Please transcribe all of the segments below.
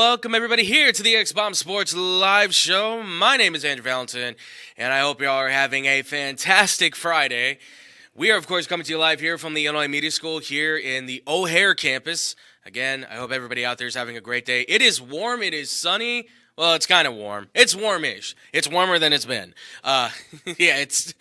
welcome everybody here to the X-Bomb Sports Live Show. My name is Andrew Valentin, and I hope y'all are having a fantastic Friday. We are, of course, coming to you live here from the Illinois Media School here in the O'Hare campus. Again, I hope everybody out there is having a great day. It is warm. It is sunny. Well, it's kind of warm. It's warmish. It's warmer than it's been. It's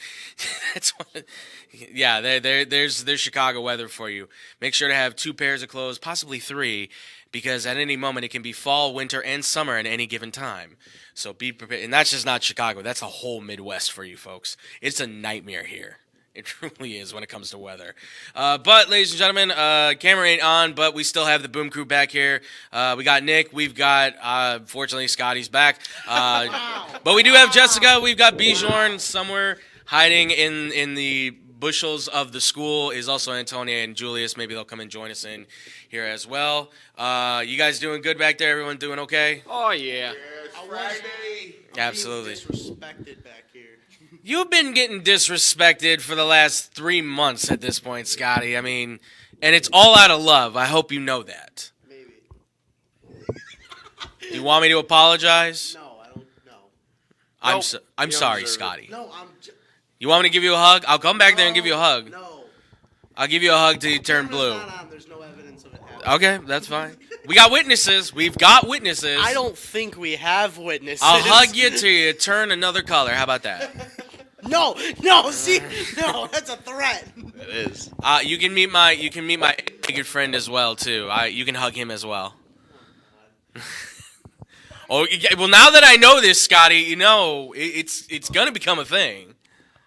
there's Chicago weather for you. Make sure to have 2 pairs of clothes, possibly 3, because at any moment it can be fall, winter, and summer at any given time. So be prepared. And that's just not Chicago. That's the whole Midwest for you folks. It's a nightmare here. It truly is when it comes to weather. But, ladies and gentlemen, camera ain't on, but we still have the Boom Crew back here. We got Nick. We've got, fortunately, Scotty's back. But we do have Jessica. We've got Bjorn somewhere hiding in the bushels of the school is also Antonia and Julius. Maybe they'll come and join us in here as well. You guys doing good back there? Everyone doing okay? Oh, yeah. Yes, Friday. Absolutely. Disrespected back here. You've been getting disrespected for the last 3 months at this point, Scotty. I mean, and it's all out of love. I hope you know that. Maybe. You want me to apologize? No, I don't know. I'm you don't sorry, deserve it. Scotty. No, You want me to give you a hug? I'll come back there and give you a hug. No. I'll give you a hug till you turn blue. Camera's not on. There's no evidence of it happening. Okay, that's fine. We got witnesses. We've got witnesses. I don't think we have witnesses. I'll hug you till you turn another color. How about that? No, see, no, that's a threat. It is. You can meet my good friend as well too. You can hug him as well. Oh, well, now that I know this, Scotty, you know it's gonna become a thing.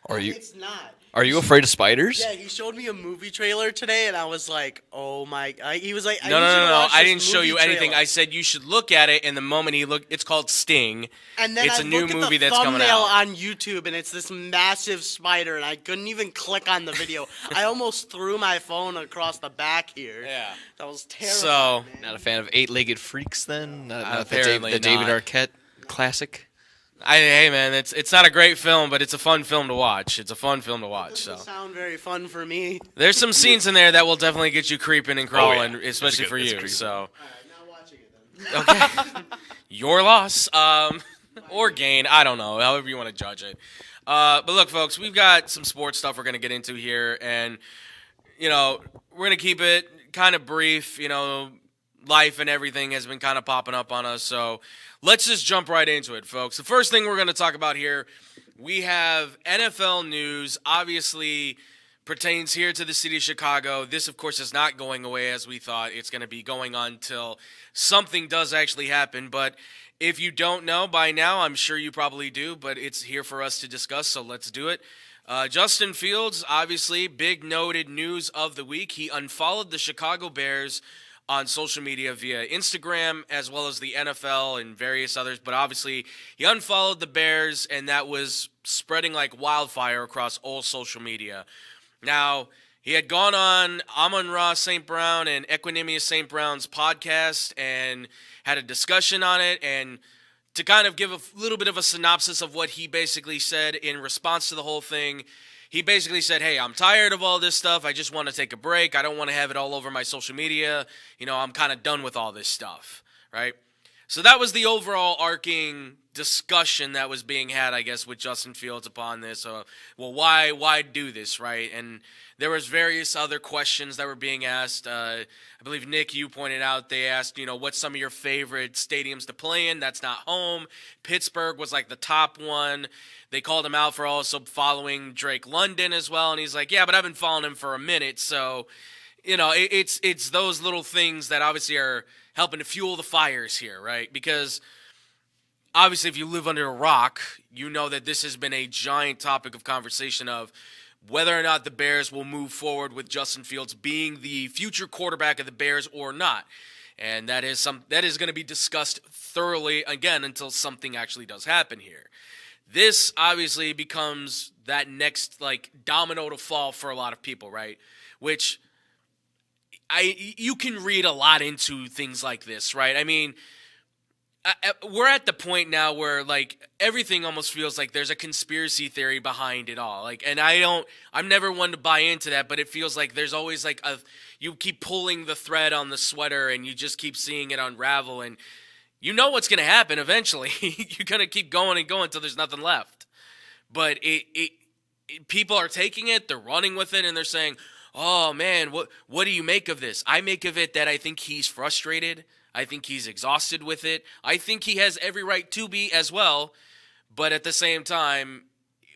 Are you It's not. are you afraid of spiders? Yeah, he showed me a movie trailer today, and I was like, "Oh my!" He was like, No. I didn't show you anything. I said you should look at it, and the moment he looked, it's called Sting. And then It's I a new looked at movie the that's coming thumbnail out. on YouTube, and it's this massive spider, and I couldn't even click on the video. I almost threw my phone across the back here. Yeah. That was terrible. So man. Not a fan of Eight-Legged Freaks then? Not Apparently the David not. Arquette classic? hey man, it's not a great film, but it's a fun film to watch. It's a fun film to watch. Doesn't So sound very fun for me. there's some scenes in there that will definitely get you creeping and crawling, especially It's for good- it's you. creepy. So. All right, not watching it then. Okay. Your loss. Or gain. I don't know. However you want to judge it. But look, folks, we've got some sports stuff we're going to get into here. And, you know, we're going to keep it kind of brief. You know, life and everything has been kind of popping up on us. So let's just jump right into it, folks. The first thing we're going to talk about here, we have NFL news. Obviously pertains here to the city of Chicago. This, of course, is not going away as we thought. It's going to be going on until something does actually happen. But if you don't know by now, I'm sure you probably do, but it's here for us to discuss, so let's do it. Justin Fields, obviously, big noted news of the week. He unfollowed the Chicago Bears on social media via Instagram as well as the NFL and various others, but obviously he unfollowed the Bears, and that was spreading like wildfire across all social media. Now, he had gone on Amon-Ra St. Brown and Equanimous St. Brown's podcast and had a discussion on it. And to kind of give a little bit of a synopsis of what he basically said in response to the whole thing, he basically said, hey, I'm tired of all this stuff. I just want to take a break. I don't want to have it all over my social media. You know, I'm kind of done with all this stuff, right? So that was the overall arcing discussion that was being had, I guess, with Justin Fields upon this. Well, why do this, right? And there was various other questions that were being asked. I believe, Nick, you pointed out, they asked, you know, what's some of your favorite stadiums to play in? That's not home. Pittsburgh was like the top one. They called him out for also following Drake London as well. And he's like, yeah, but I've been following him for a minute. So, you know, it's those little things that obviously are helping to fuel the fires here, right? Because obviously if you live under a rock, you know that this has been a giant topic of conversation of whether or not the Bears will move forward with Justin Fields being the future quarterback of the Bears or not. And that is going to be discussed thoroughly, again, until something actually does happen here. This obviously becomes that next like domino to fall for a lot of people, right? Which you can read a lot into things like this, right? I mean, we're at the point now where like everything almost feels like there's a conspiracy theory behind it all. Like, and I'm never one to buy into that, but it feels like there's always like you keep pulling the thread on the sweater and you just keep seeing it unravel. And you know what's going to happen eventually. You're going to keep going and going until there's nothing left. But people are taking it, they're running with it, and they're saying, oh, man, what do you make of this? I make of it that I think he's frustrated. I think he's exhausted with it. I think he has every right to be as well. But at the same time,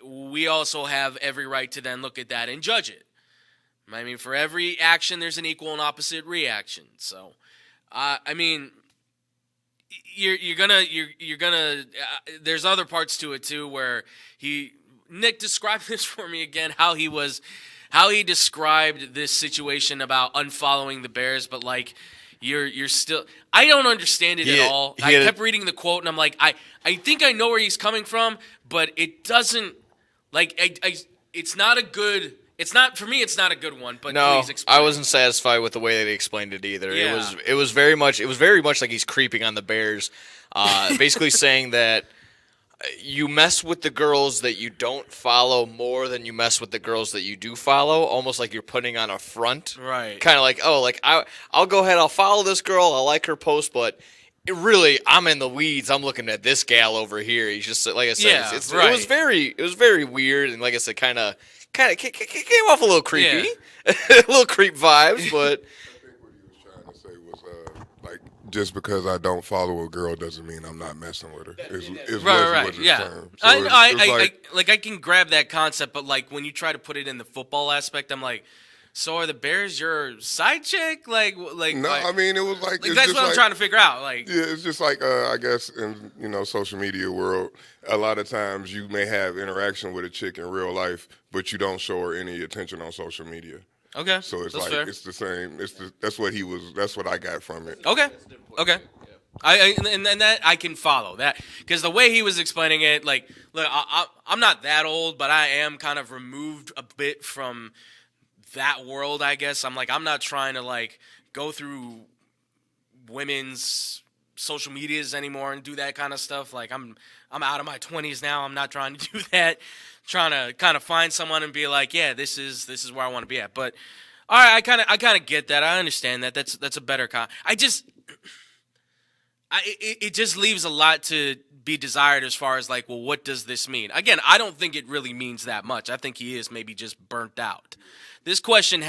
we also have every right to then look at that and judge it. I mean, for every action, there's an equal and opposite reaction. So, I mean, you're gonna. There's other parts to it too where Nick described this for me again. How he described this situation about unfollowing the Bears, but like you're still. I don't understand it at all. I kept reading the quote and I'm like, I think I know where he's coming from, but it doesn't. Like it's not a good. It's not for me. It's not a good one. But no, please explain. I wasn't satisfied with the way that he explained it either. Yeah. It was very much like he's creeping on the Bears, basically saying that you mess with the girls that you don't follow more than you mess with the girls that you do follow. Almost like you're putting on a front, Right? Kind of like, oh, like I'll go ahead, I'll follow this girl, I like her post, but. Really, I'm in the weeds. I'm looking at this gal over here. He's just like I said. Yeah, It was very weird, and like I said, kind of came off a little creepy, a little creep vibes. But I think what he was trying to say was like just because I don't follow a girl doesn't mean I'm not messing with her. Right. Was his Yeah. term. So I can grab that concept, but like when you try to put it in the football aspect, I'm like. So are the Bears your side chick? Like no, like, I mean it was like it's that's just what I'm like, trying to figure out. Like yeah, it's just like I guess in social media world, a lot of times you may have interaction with a chick in real life, but you don't show her any attention on social media. okay, So it's that's like fair. it's the same. That's what I got from it. Okay. And that I can follow that because the way he was explaining it, like, look, I'm not that old, but I am kind of removed a bit from that world, I guess. I'm not trying to like go through women's social medias anymore and do that kind of stuff. Like I'm out of my 20s now. I'm not trying to do that. Trying to kind of find someone and be like, yeah, this is where I want to be at. But all right, I kind of get that. I understand that. That's a better it just leaves a lot to be desired as far as like, well, what does this mean? Again, I don't think it really means that much. I think he is maybe just burnt out. This question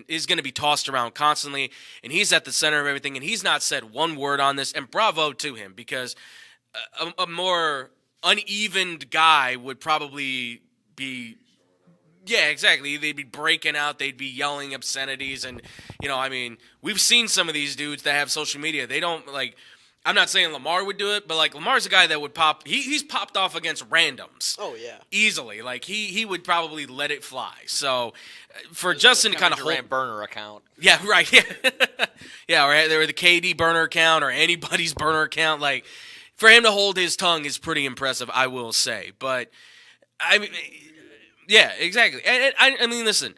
is going to be tossed around constantly, and he's at the center of everything, and he's not said one word on this, and bravo to him, because a more unevened guy would probably be, yeah, exactly. They'd be breaking out, they'd be yelling obscenities, and, I mean, we've seen some of these dudes that have social media. They don't, like, I'm not saying Lamar would do it, but, like, Lamar's a guy that would pop, he's popped off against randoms. Oh, yeah. Easily. Like, he would probably let it fly. So, for Justin to kind of hold... burner account. Yeah, right, yeah. Yeah, or the KD burner account or anybody's burner account. Like, for him to hold his tongue is pretty impressive, I will say. But, I mean, yeah, exactly. And I mean, listen.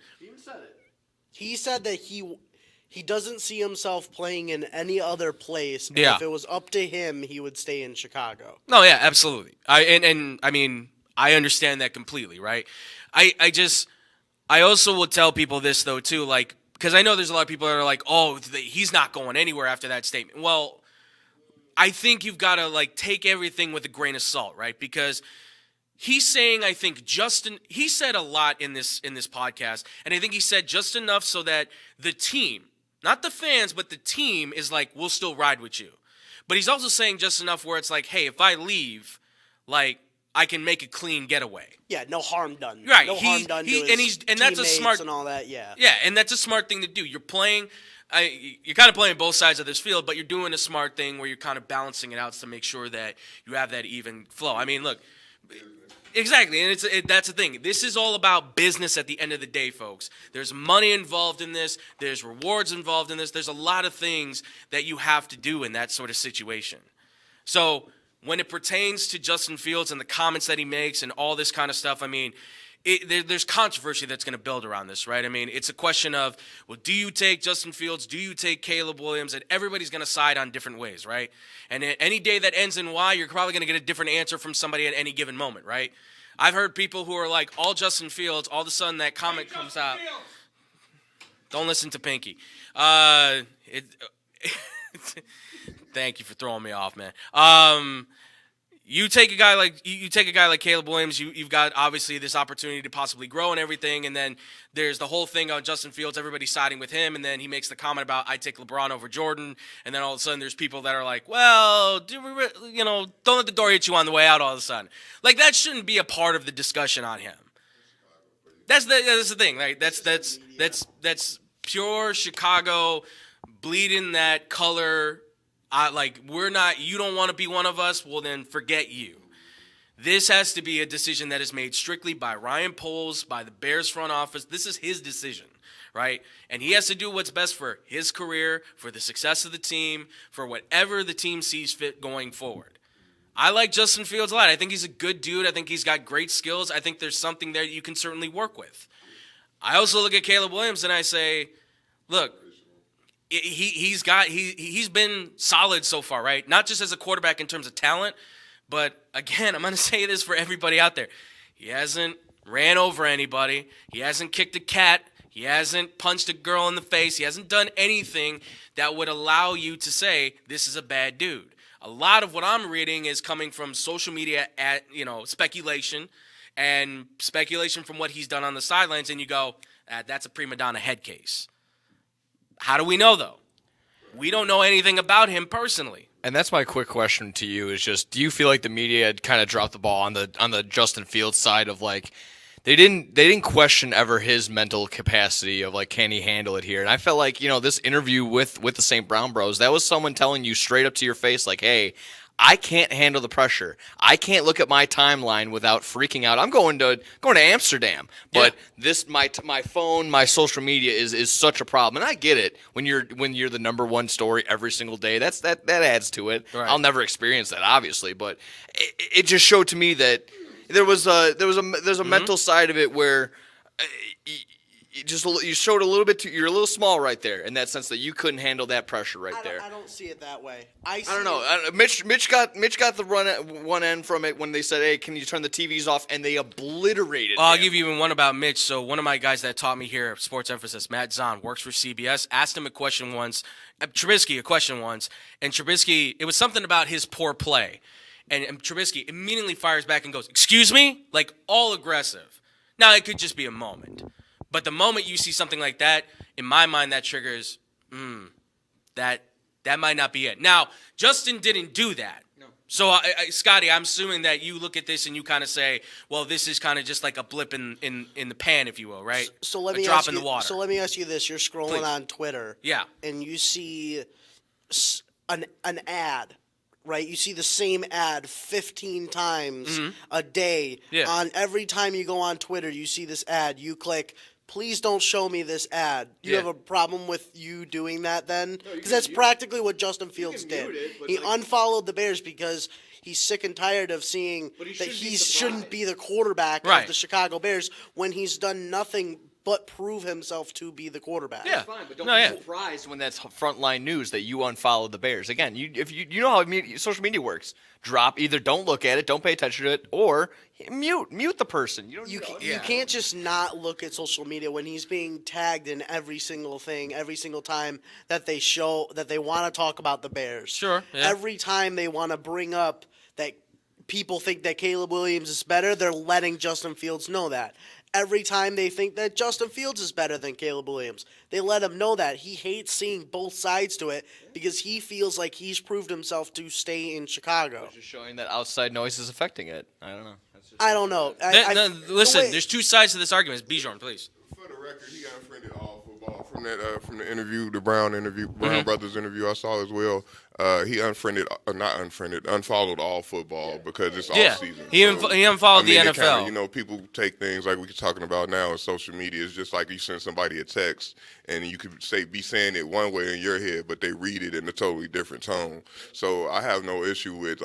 He said that he doesn't see himself playing in any other place. But Yeah. if it was up to him, he would stay in Chicago. No, yeah, absolutely. I mean, I understand that completely, right? I also will tell people this though too, like, because I know there's a lot of people that are like, oh, he's not going anywhere after that statement. Well, I think you've got to like take everything with a grain of salt, right? Because he's saying, I think he said a lot in this podcast, and I think he said just enough so that the team, not the fans, but the team is like, we'll still ride with you. But he's also saying just enough where it's like, hey, if I leave, like, I can make a clean getaway. Yeah, no harm done. Right. No harm done to his and that's a teammates smart and all that, yeah. Yeah, and that's a smart thing to do. You're playing you're kind of playing both sides of this field, but you're doing a smart thing where you're kind of balancing it out to make sure that you have that even flow. I mean, look, exactly, and that's the thing. This is all about business at the end of the day, folks. There's money involved in this. There's rewards involved in this. There's a lot of things that you have to do in that sort of situation. So when it pertains to Justin Fields and the comments that he makes and all this kind of stuff, I mean, there's controversy that's going to build around this, right? I mean, it's a question of, well, do you take Justin Fields? Do you take Caleb Williams? And everybody's going to side on different ways, right? And any day that ends in Y, you're probably going to get a different answer from somebody at any given moment, right? I've heard people who are like, all Justin Fields, all of a sudden that comment comes out. Don't listen to Pinky. Thank you for throwing me off, man. You take a guy like Caleb Williams. You've got obviously this opportunity to possibly grow and everything, and then there's the whole thing on Justin Fields. Everybody's siding with him, and then he makes the comment about I take LeBron over Jordan, and then all of a sudden there's people that are like, well, don't let the door hit you on the way out. All of a sudden, like that shouldn't be a part of the discussion on him. That's the thing. Like that's pure Chicago, bleeding that color. We're not, you don't want to be one of us, well then forget you. This has to be a decision that is made strictly by Ryan Poles, by the Bears front office. This is his decision, right? And he has to do what's best for his career, for the success of the team, for whatever the team sees fit going forward. I like Justin Fields a lot. I think he's a good dude. I think he's got great skills. I think there's something there you can certainly work with. I also look at Caleb Williams and I say, look, he's been solid so far, right? Not just as a quarterback in terms of talent, but again, I'm going to say this for everybody out there. He hasn't ran over anybody. He hasn't kicked a cat. He hasn't punched a girl in the face. He hasn't done anything that would allow you to say this is a bad dude. A lot of what I'm reading is coming from social media speculation and speculation from what he's done on the sidelines, and you go, that's a prima donna head case. How do we know, though? We don't know anything about him personally. And that's my quick question to you is just, do you feel like the media had kind of dropped the ball on the Justin Fields side of like they didn't question ever his mental capacity of like, can he handle it here? And I felt like, this interview with the St. Brown Bros, that was someone telling you straight up to your face like, hey, I can't handle the pressure. I can't look at my timeline without freaking out. I'm going to Amsterdam, but my phone, my social media is such a problem, and I get it. When you're the number one story every single day, that adds to it. Right. I'll never experience that, obviously, but it just showed to me that there's a mental side of it where. You showed a little bit you're a little small right there in that sense that you couldn't handle that pressure there. I don't see it that way. I don't know. Mitch got the run at one end from it when they said, "Hey, can you turn the TVs off?" and they obliterated. I'll give you even one about Mitch. So one of my guys that taught me here at Sports Emphasis, Matt Zahn, works for CBS. Asked him a question once, and Trubisky, it was something about his poor play, and Trubisky immediately fires back and goes, "Excuse me?" Like all aggressive. Now it could just be a moment. But the moment you see something like that, in my mind, that triggers, that might not be it. Now, Justin didn't do that. No. So, Scotty, I'm assuming that you look at this and you kind of say, well, this is kind of just like a blip in the pan, if you will, right? So let me drop ask in you, the water. So let me ask you this. You're scrolling on Twitter. Yeah. And you see an ad. Right, you see the same ad 15 times a day. Yeah. On every time you go on Twitter, you see this ad. You click, please don't show me this ad. Do you have a problem with you doing that then? Because that's practically what Justin Fields did. He unfollowed the Bears because he's sick and tired of seeing that he shouldn't be the quarterback of the Chicago Bears when he's done nothing but prove himself to be the quarterback. Yeah, fine, but don't be surprised when that's frontline news that you unfollowed the Bears. Again, if you know how social media works. Either don't look at it, don't pay attention to it, or mute the person. You can't just not look at social media when he's being tagged in every single thing, every single time that they show that they want to talk about the Bears. Sure. Yeah. Every time they want to bring up that people think that Caleb Williams is better, they're letting Justin Fields know that. Every time they think that Justin Fields is better than Caleb Williams, they let him know that. He hates seeing both sides to it because he feels like he's proved himself to stay in Chicago. Just showing that outside noise is affecting it. I don't know. I don't know. Listen, there's two sides to this argument. Bijan, please. For the record, he unfriended all football from the interview, the Brown Brothers interview I saw as well. He unfollowed all football because it's off season. He unfollowed the NFL. Kinda, people take things like we're talking about now in social media. It's just like you send somebody a text and you could be saying it one way in your head, but they read it in a totally different tone. So I have no issue with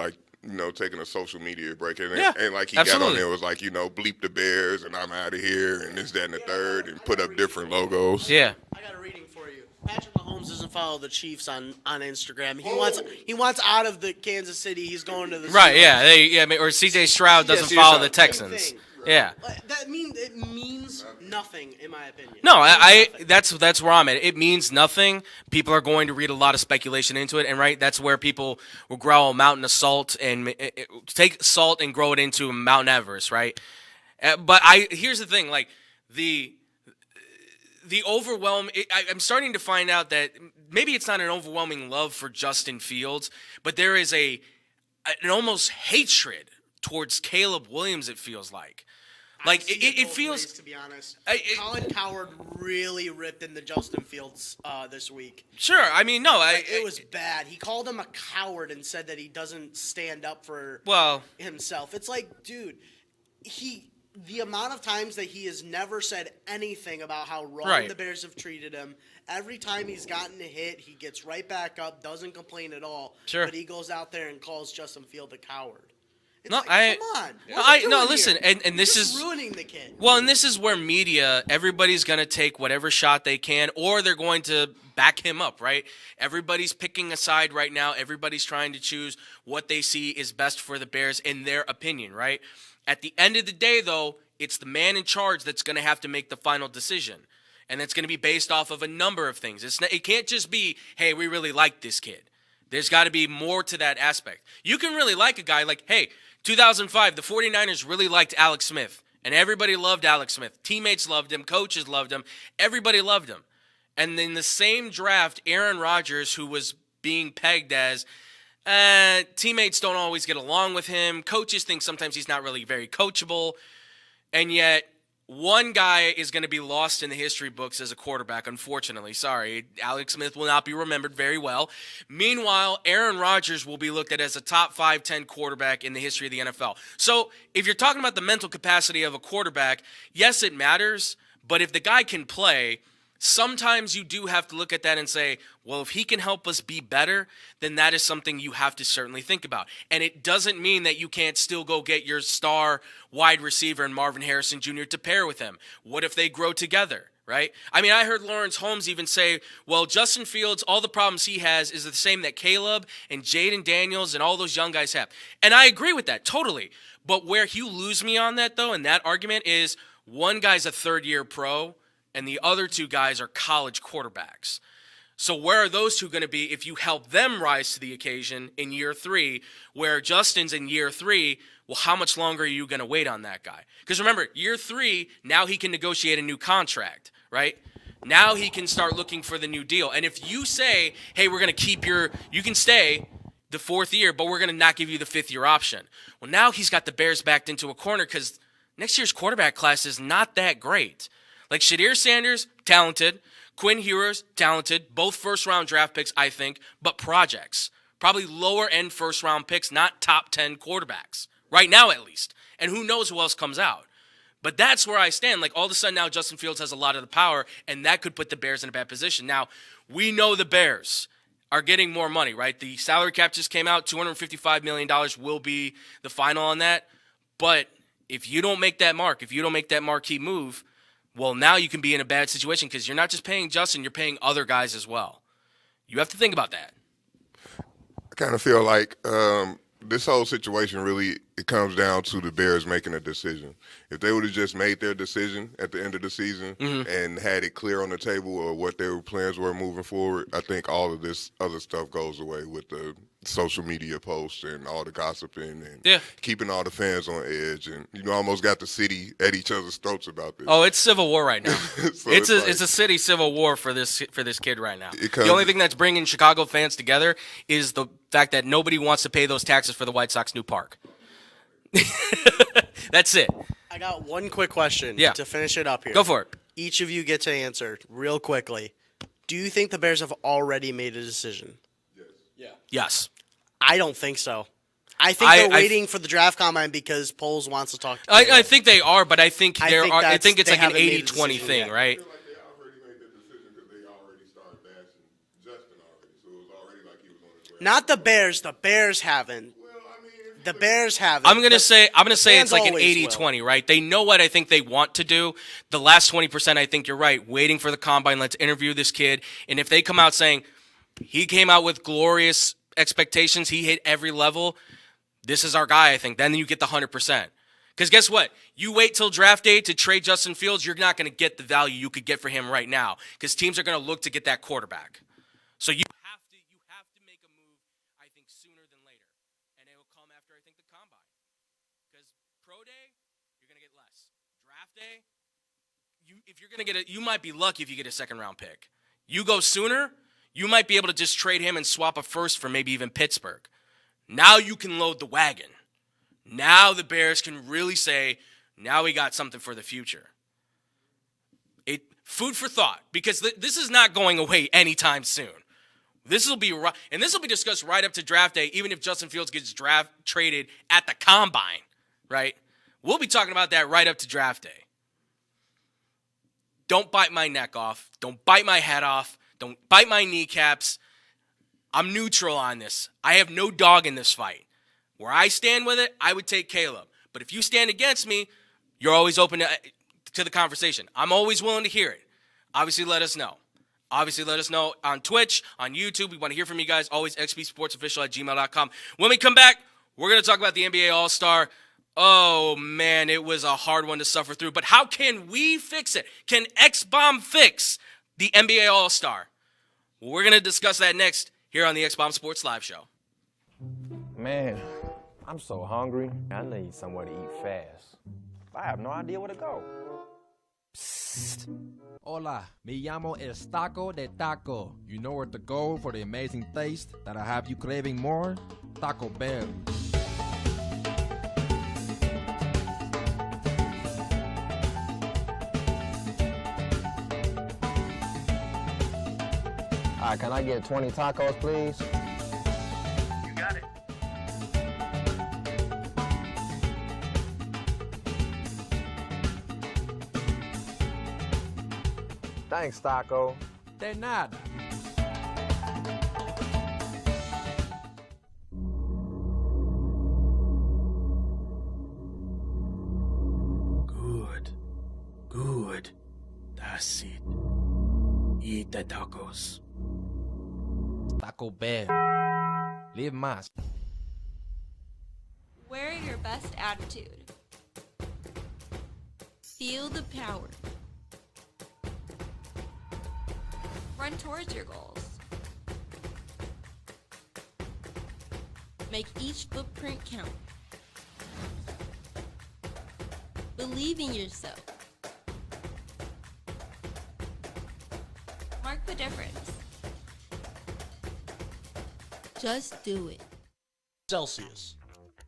taking a social media break. And like he got on there was like, bleep the Bears and I'm out of here and this, that, and the third and put up different logos. Yeah. I got a reading for you. Patrick Mahomes Mahomes doesn't follow the Chiefs on Instagram. He wants out of the Kansas City. He's going to the Right? Seahawks. Yeah. Or C.J. Stroud doesn't C.J. follow Stroud. the Texans. Thing. Yeah. That means nothing, in my opinion. No, It means nothing. that's where I'm at. It means nothing. People are going to read a lot of speculation into it, and right, that's where people will grow a mountain of salt and take salt and grow it into Mount Everest, right? But here's the thing, like the overwhelm. I'm starting to find out that maybe it's not an overwhelming love for Justin Fields, but there is an almost hatred towards Caleb Williams. It feels like. Like I see it both feels. ways, to be honest. Colin Coward really ripped into Justin Fields this week. Sure, I mean, no, It was bad. He called him a coward and said that he doesn't stand up for well. himself. It's like, dude, the amount of times that he has never said anything about how wrong Right. the Bears have treated him. Every time he's gotten a hit, he gets right back up, doesn't complain at all. Sure. But he goes out there and calls Justin Field a coward. It's No, like, come on. What are we doing listen, here? and You're this just is ruining the kid. well, and this is where media, everybody's going to take whatever shot they can, or they're going to back him up, right? Everybody's picking a side right now. Everybody's trying to choose what they see is best for the Bears in their opinion, right? At the end of the day, though, it's the man in charge that's going to have to make the final decision. And that's going to be based off of a number of things. It can't just be, hey, we really like this kid. There's got to be more to that aspect. You can really like a guy like, hey, 2005, the 49ers really liked Alex Smith, and everybody loved Alex Smith. Teammates loved him. Coaches loved him. Everybody loved him. And in the same draft, Aaron Rodgers, who was being pegged as teammates don't always get along with him. Coaches think sometimes he's not really very coachable. And yet, one guy is going to be lost in the history books as a quarterback, unfortunately. Sorry, Alex Smith will not be remembered very well. Meanwhile, Aaron Rodgers will be looked at as a top 5, 10 quarterback in the history of the NFL. So if you're talking about the mental capacity of a quarterback, yes, it matters. But if the guy can play, sometimes you do have to look at that and say, well, if he can help us be better, then that is something you have to certainly think about. And it doesn't mean that you can't still go get your star wide receiver and Marvin Harrison Jr. to pair with him. What if they grow together, right? I mean, I heard Lawrence Holmes even say, well, Justin Fields, all the problems he has is the same that Caleb and Jaden Daniels and all those young guys have. And I agree with that, totally. But where you lose me on that, though, in that argument is one guy's a third-year pro, and the other two guys are college quarterbacks. So where are those two going to be if you help them rise to the occasion in year 3, where Justin's in year 3, well, how much longer are you going to wait on that guy? Because remember, year 3, now he can negotiate a new contract, right? Now he can start looking for the new deal. And if you say, hey, we're going to keep you can stay the 4th year, but we're going to not give you the 5th-year option. Well, now he's got the Bears backed into a corner because next year's quarterback class is not that great. Like Shadir Sanders, talented. Quinn Ewers, talented. Both first-round draft picks, I think, but projects. Probably lower-end first-round picks, not top 10 quarterbacks. Right now, at least. And who knows who else comes out. But that's where I stand. Like, all of a sudden now Justin Fields has a lot of the power, and that could put the Bears in a bad position. Now, we know the Bears are getting more money, right? The salary cap just came out. $255 million will be the final on that. But if you don't make that mark, if you don't make that marquee move, well, now you can be in a bad situation because you're not just paying Justin, you're paying other guys as well. You have to think about that. I kind of feel like this whole situation really, it comes down to the Bears making a decision. If they would have just made their decision at the end of the season and had it clear on the table or what their plans were moving forward, I think all of this other stuff goes away with the social media posts and all the gossiping and keeping all the fans on edge. And, almost got the city at each other's throats about this. Oh, it's civil war right now. So it's a city civil war for this kid right now. The only thing that's bringing Chicago fans together is the fact that nobody wants to pay those taxes for the White Sox new park. That's it. I got one quick question Yeah. to finish it up here. Go for it. Each of you get to answer real quickly. Do you think the Bears have already made a decision? Yes. I don't think so. I think they're waiting for the draft combine because Poles wants to talk to I think they are, but I think I there think are. I that's- think it's they like an haven't made a 80-20 decision thing, yet. right? I feel like they already made the decision because they already started bashing Justin already. So it was already like he was on his way. Not the Bears. The Bears haven't. Well, I mean, The Bears have it. I'm gonna say it's fans like an always 80-20, right? They know what I think they want to do. The last 20%, I think you're right. Waiting for the combine. Let's interview this kid. And if they come out saying he came out with glorious expectations, he hit every level, this is our guy, I think. Then you get the 100%. Because guess what? You wait till draft day to trade Justin Fields, you're not going to get the value you could get for him right now. Because teams are going to look to get that quarterback. So you have to make a move, I think, sooner than later. And it will come after, I think, the combine. Because pro day, you're going to get less. Draft day, if you're going to get you might be lucky if you get a second-round pick. You go sooner, you might be able to just trade him and swap a first for maybe even Pittsburgh. Now you can load the wagon. Now the Bears can really say, now we got something for the future. Food for thought, because this is not going away anytime soon. This will be discussed right up to draft day, even if Justin Fields gets traded at the combine, right? We'll be talking about that right up to draft day. Don't bite my neck off. Don't bite my head off. Don't bite my kneecaps. I'm neutral on this. I have no dog in this fight. Where I stand with it, I would take Caleb. But if you stand against me, you're always open to the conversation. I'm always willing to hear it. Obviously, let us know. Obviously, let us know on Twitch, on YouTube. We want to hear from you guys. Always xbsportsofficial@gmail.com. When we come back, we're going to talk about the NBA All-Star. Oh, man, it was a hard one to suffer through. But how can we fix it? Can X-Bomb fix the NBA All-Star? Well, we're going to discuss that next here on the X-Bomb Sports Live Show. Man, I'm so hungry. I need somewhere to eat fast. I have no idea where to go. Psst. Hola, me llamo El Taco de Taco. You know where to go for the amazing taste that'll have you craving more? Taco Bell. All right, can I get 20 tacos, please? You got it. Thanks, Taco. De nada. Good. That's it. Eat the tacos. Taco Bell. Live más. Wear your best attitude. Feel the power. Run towards your goals. Make each footprint count. Believe in yourself. Mark the difference. Just do it. Celsius,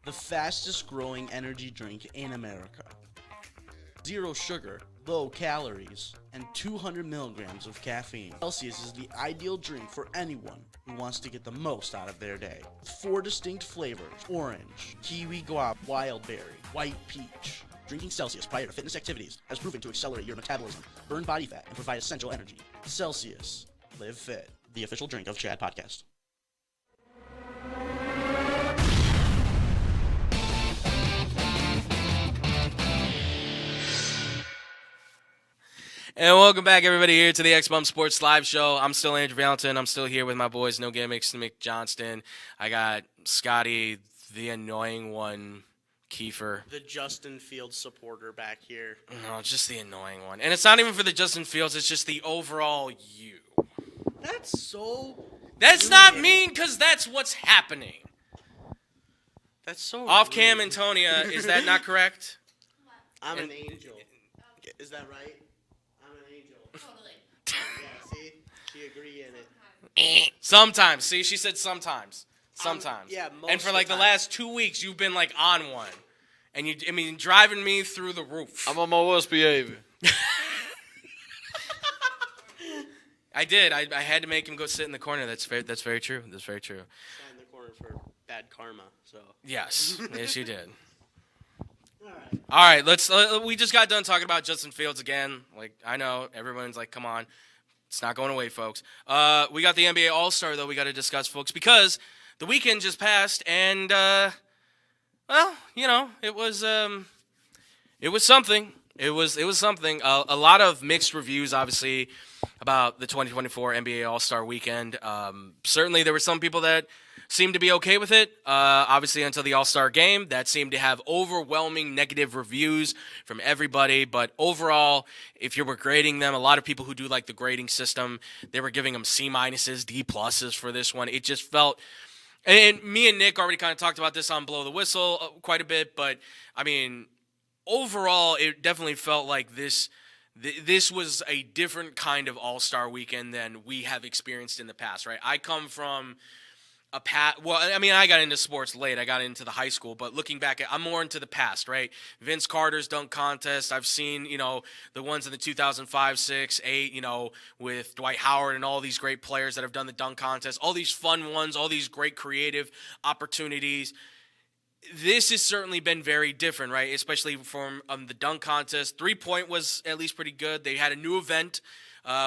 the fastest growing energy drink in America. 0 sugar, low calories, and 200 milligrams of caffeine. Celsius is the ideal drink for anyone who wants to get the most out of their day. 4 distinct flavors: orange, kiwi guava, wild berry, white peach. Drinking Celsius prior to fitness activities has proven to accelerate your metabolism, burn body fat, and provide essential energy. Celsius. Live fit. The official drink of Chad Podcast. And welcome back, everybody, here to the X-Bomb Sports Live Show. I'm still Andrew Valentin. I'm still here with my boys, No Gimmicks, Mick Johnston. I got Scotty, the annoying one, Kiefer. The Justin Fields supporter back here. No, just the annoying one. And it's not even for the Justin Fields. It's just the overall you. That's so... That's not mean, because that's what's happening. That's so... Off-cam, rude. Antonia, is that not correct? I'm an angel. Is that right? I'm an angel. Totally. Yeah, see? She agreed in it. Sometimes. See, she said sometimes. Sometimes. Yeah, most and for of like the the time. last 2 weeks, you've been like on one. And driving me through the roof. I'm on my worst behavior. I did. I had to make him go sit in the corner. That's very true. That's very true. Sat in the corner for bad karma, so... Yes. Yes, you did. Alright. All right, let's. We just got done talking about Justin Fields again. Like, I know everyone's like, "Come on, it's not going away, folks." We got the NBA All-Star though. We got to discuss, folks, because the weekend just passed, and Well, it was something. It was something. A lot of mixed reviews, obviously, about the 2024 NBA All-Star Weekend. Certainly, there were some people that seemed to be okay with it. Obviously, until the All-Star Game, that seemed to have overwhelming negative reviews from everybody. But overall, if you were grading them, a lot of people who do like the grading system, they were giving them C minuses, D pluses for this one. It just felt. And me and Nick already kind of talked about this on Blow the Whistle quite a bit, but I mean, overall, it definitely felt like this was a different kind of All-Star Weekend than we have experienced in the past, right? I come from I got into sports late. I got into the high school, but looking back, I'm more into the past, right? Vince Carter's dunk contest. I've seen, the ones in the 2005, 6, 8, with Dwight Howard and all these great players that have done the dunk contest, all these fun ones, all these great creative opportunities. This has certainly been very different, right? Especially from the dunk contest. 3-point was at least pretty good. They had a new event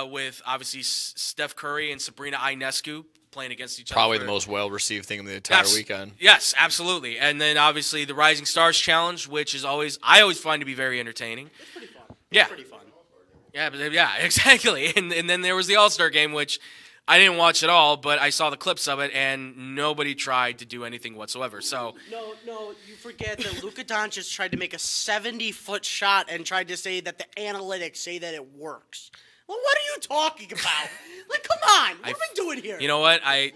with obviously Steph Curry and Sabrina Ionescu playing against each other. Probably the most well-received thing of the entire weekend. Yes, absolutely. And then obviously the Rising Stars Challenge, which is I always find to be very entertaining. It's pretty fun. Yeah. It's pretty fun. Yeah, exactly. And then there was the All-Star Game, which I didn't watch at all, but I saw the clips of it, and nobody tried to do anything whatsoever. So No, you forget that Luka Doncic tried to make a 70-foot shot and tried to say that the analytics say that it works. Well, what are you talking about? Like, come on. What are we doing here? you know what? A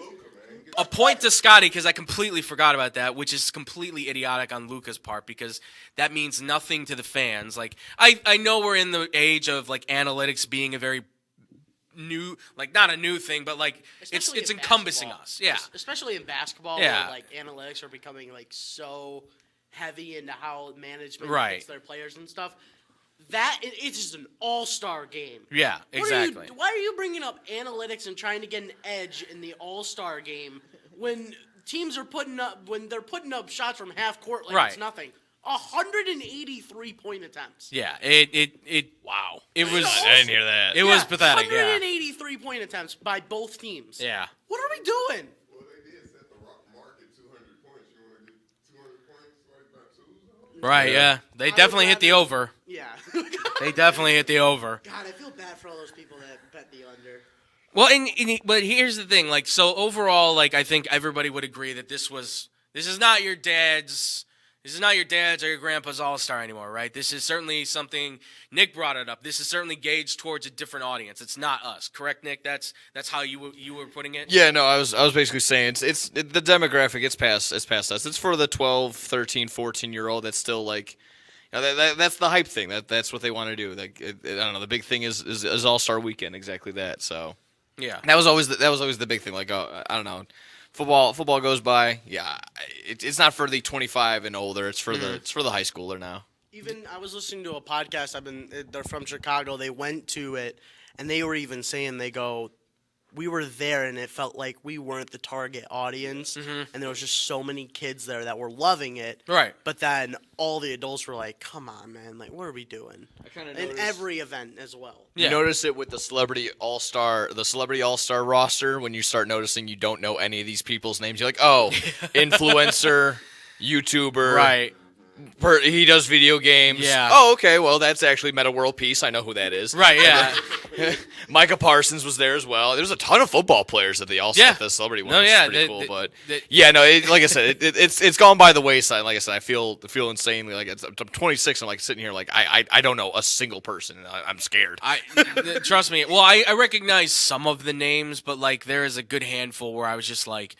point to Scotty, because I completely forgot about that, which is completely idiotic on Luka's part, because that means nothing to the fans. Like, I know we're in the age of, like, analytics being a very new, like, not a new thing, but, like, Especially it's in encompassing basketball. us. Yeah. Especially in basketball, Yeah. where, like, analytics are becoming, like, so heavy into how management Right. gets their players and stuff. It's just an all-star game. Yeah, exactly. Why are you bringing up analytics and trying to get an edge in the all-star game when teams are putting up shots from half court like Right. it's nothing? 183 point attempts. Yeah, Wow. it was. I didn't hear that. It was pathetic. Yeah. 183 point attempts by both teams. Yeah. What are we doing? Well, they did set the mark at 200 points. You want to get 200 points right by two? Right. Yeah. They definitely hit the over. Yeah. They definitely hit the over. God, I feel bad for all those people that bet the under. Well, but here's the thing. Like, so overall, like, I think everybody would agree that this is not your dad's. This is not your dad's or your grandpa's All-Star anymore, right? This is certainly something. Nick brought it up. This is certainly gauged towards a different audience. It's not us, correct, Nick? That's how you were putting it. Yeah, no, I was basically saying it's the demographic. It's past us. It's for the 12, 13, 14-year-old that's still like, that's the hype thing. That's what they want to do. Like, I don't know. The big thing is All-Star Weekend. Exactly that. So Yeah. that was always the big thing. Like, I don't know. Football goes by. Yeah, it's not for the 25 and older. It's for the high schooler now. Even I was listening to a podcast. They're from Chicago. They went to it, and they were even saying we were there, and it felt like we weren't the target audience, and there was just so many kids there that were loving it. Right. But then all the adults were like, "Come on, man! Like, what are we doing?" In every event as well. Yeah. You notice it with the Celebrity All-Star roster when you start noticing you don't know any of these people's names. You're like, oh, influencer, YouTuber, Right. He does video games. Yeah. Oh, okay. Well, that's actually Meta World Peace. I know who that is. Right. Yeah. Micah Parsons was there as well. There's a ton of football players at the All-Star. Yeah. The celebrity one No, was yeah, pretty cool. But yeah, no, like I said, it's gone by the wayside. Like I said, I feel insanely like I'm 26 and like sitting here like I don't know a single person. And I'm scared. Trust me. Well, I recognize some of the names, but like there is a good handful where I was just like,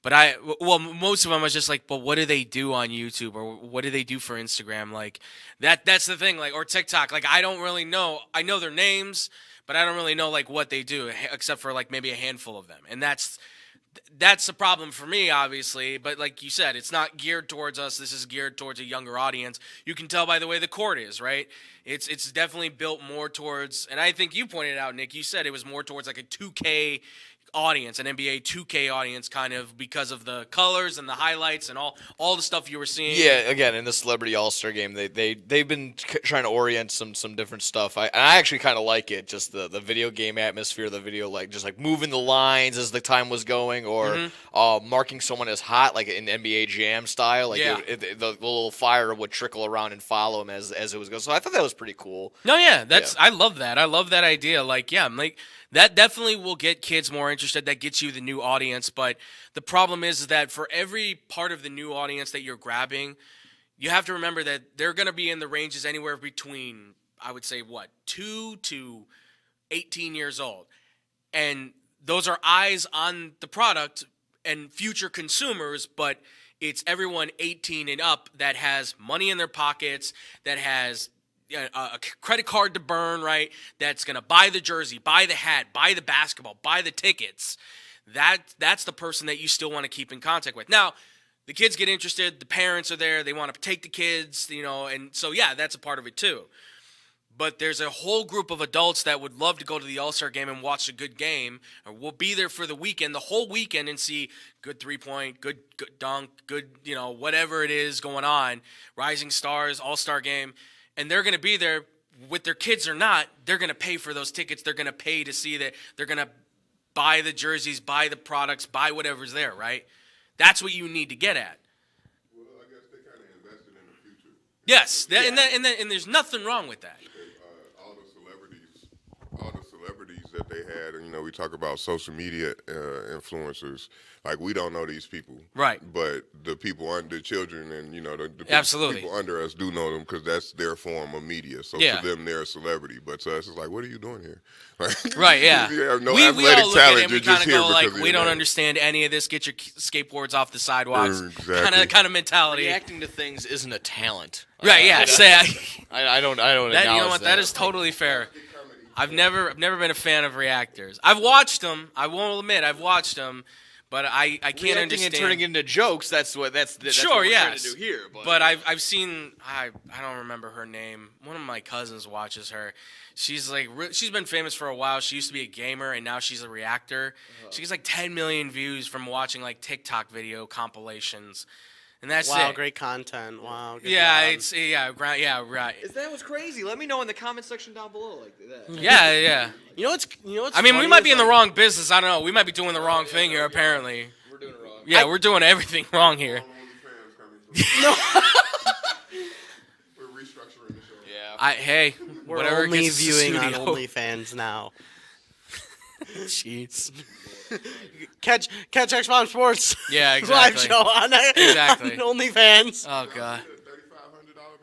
most of them I was just like, but what do they do on YouTube or what do they do for Instagram? Like that's the thing, like, or TikTok. Like I don't really know. I know their names, but I don't really know like what they do except for like maybe a handful of them. And that's the problem for me, obviously. But like you said, it's not geared towards us. This is geared towards a younger audience. You can tell by the way the court is, right? It's definitely built more towards, and I think you pointed out, Nick, you said it was more towards like a 2K audience, an NBA 2K audience, kind of because of the colors and the highlights and all the stuff you were seeing. Yeah, again, in the Celebrity All-Star Game, they've been trying to orient some different stuff. I actually kind of like it, just the video game atmosphere, the video just like moving the lines as the time was going, or marking someone as hot, like in NBA Jam style. Like the little fire would trickle around and follow him as it was going. So I thought that was pretty cool. No, yeah, I love that. I love that idea. Like, yeah, like that definitely will get kids more interested. That gets you the new audience. But the problem is that for every part of the new audience that you're grabbing, you have to remember that they're going to be in the ranges anywhere between, I would say, 2 to 18 years old. And those are eyes on the product and future consumers, but it's everyone 18 and up that has money in their pockets, that has a credit card to burn, right? That's going to buy the jersey, buy the hat, buy the basketball, buy the tickets. That's the person that you still want to keep in contact with. Now, the kids get interested, the parents are there, they want to take the kids, and so yeah, that's a part of it too. But there's a whole group of adults that would love to go to the All-Star game and watch a good game, or will be there for the weekend, the whole weekend, and see good three-point, good dunk, good, whatever it is going on, Rising Stars, All-Star game. And they're going to be there with their kids or not. They're going to pay for those tickets. They're going to pay to see that. They're going to buy the jerseys, buy the products, buy whatever's there, right? That's what you need to get at. Well, I guess they kind of invested in the future. Yes, and there's nothing wrong with that. All the celebrities that they had, and we talk about social media influencers. Like, we don't know these people, right? But the people under children, and the absolutely people under us do know them because that's their form of media. So to them, they're a celebrity. But to us, it's like, what are you doing here? Right? Yeah. You have no we athletic all look talent. At it and You're we just kind of here go like, because we of don't your understand any of this. Get your skateboards off the sidewalks. Exactly. Kind of mentality. Reacting to things isn't a talent. Right? Yeah. I don't. That, you know what? That is totally fair. I've never been a fan of reactors. I've watched them. I won't admit I've watched them, but I can't understand. And turning into jokes. That's what we're trying to do here. But I've seen. I don't remember her name. One of my cousins watches her. She's she's been famous for a while. She used to be a gamer and now she's a reactor. She gets 10 million views from watching TikTok video compilations. And that's wow, it. Great content. Wow. Good job. Right. If that was crazy, let me know in the comment section down below. Like that. Yeah. You know what's I mean, we might be in the wrong business. I don't know. We might be doing the wrong thing here. Apparently, we're doing it wrong. Yeah, we're doing everything wrong here. No. We're restructuring the show. Yeah. We're whatever only gets us viewing the on studio. OnlyFans now. Jeez. Catch Xbox Sports. Yeah, Live exactly. show on Exactly. on OnlyFans. Oh god. $3,500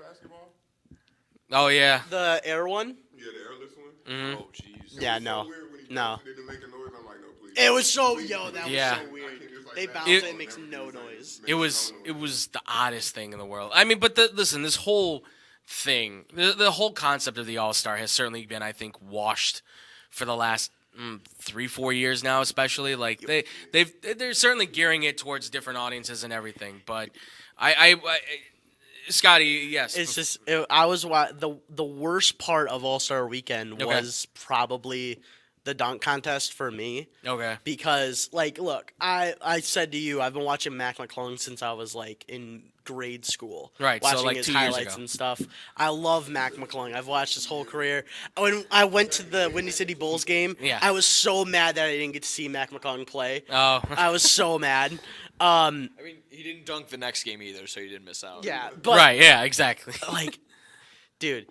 basketball. Oh yeah. The air one. Yeah, the airless one. Mm-hmm. Oh jeez. Yeah, It was no. so weird when he No. bounced it, didn't make a noise. I'm like, no, please. It was so that Yeah. was so weird. I can't just, They back bounce it it, up. it makes no noise. It was the oddest thing in the world. I mean, but listen, this whole thing, the whole concept of the All-Star has certainly been, I think, washed for the last 3-4 years now, especially. They're certainly gearing it towards different audiences and everything. But I Scotty, yes, It's just the worst part of All-Star Weekend Okay. was probably the dunk contest for me. okay. Because, look, I said to you, I've been watching Mac McClung since I was, in grade school. Right, so, Watching his 2 years highlights ago. and stuff. I love Mac McClung. I've watched his whole career. When I went to the Windy City Bulls game, Yeah. I was so mad that I didn't get to see Mac McClung play. Oh, I was so mad. I mean, he didn't dunk the next game either, so he didn't miss out. Yeah, but, right. Yeah, exactly. Dude,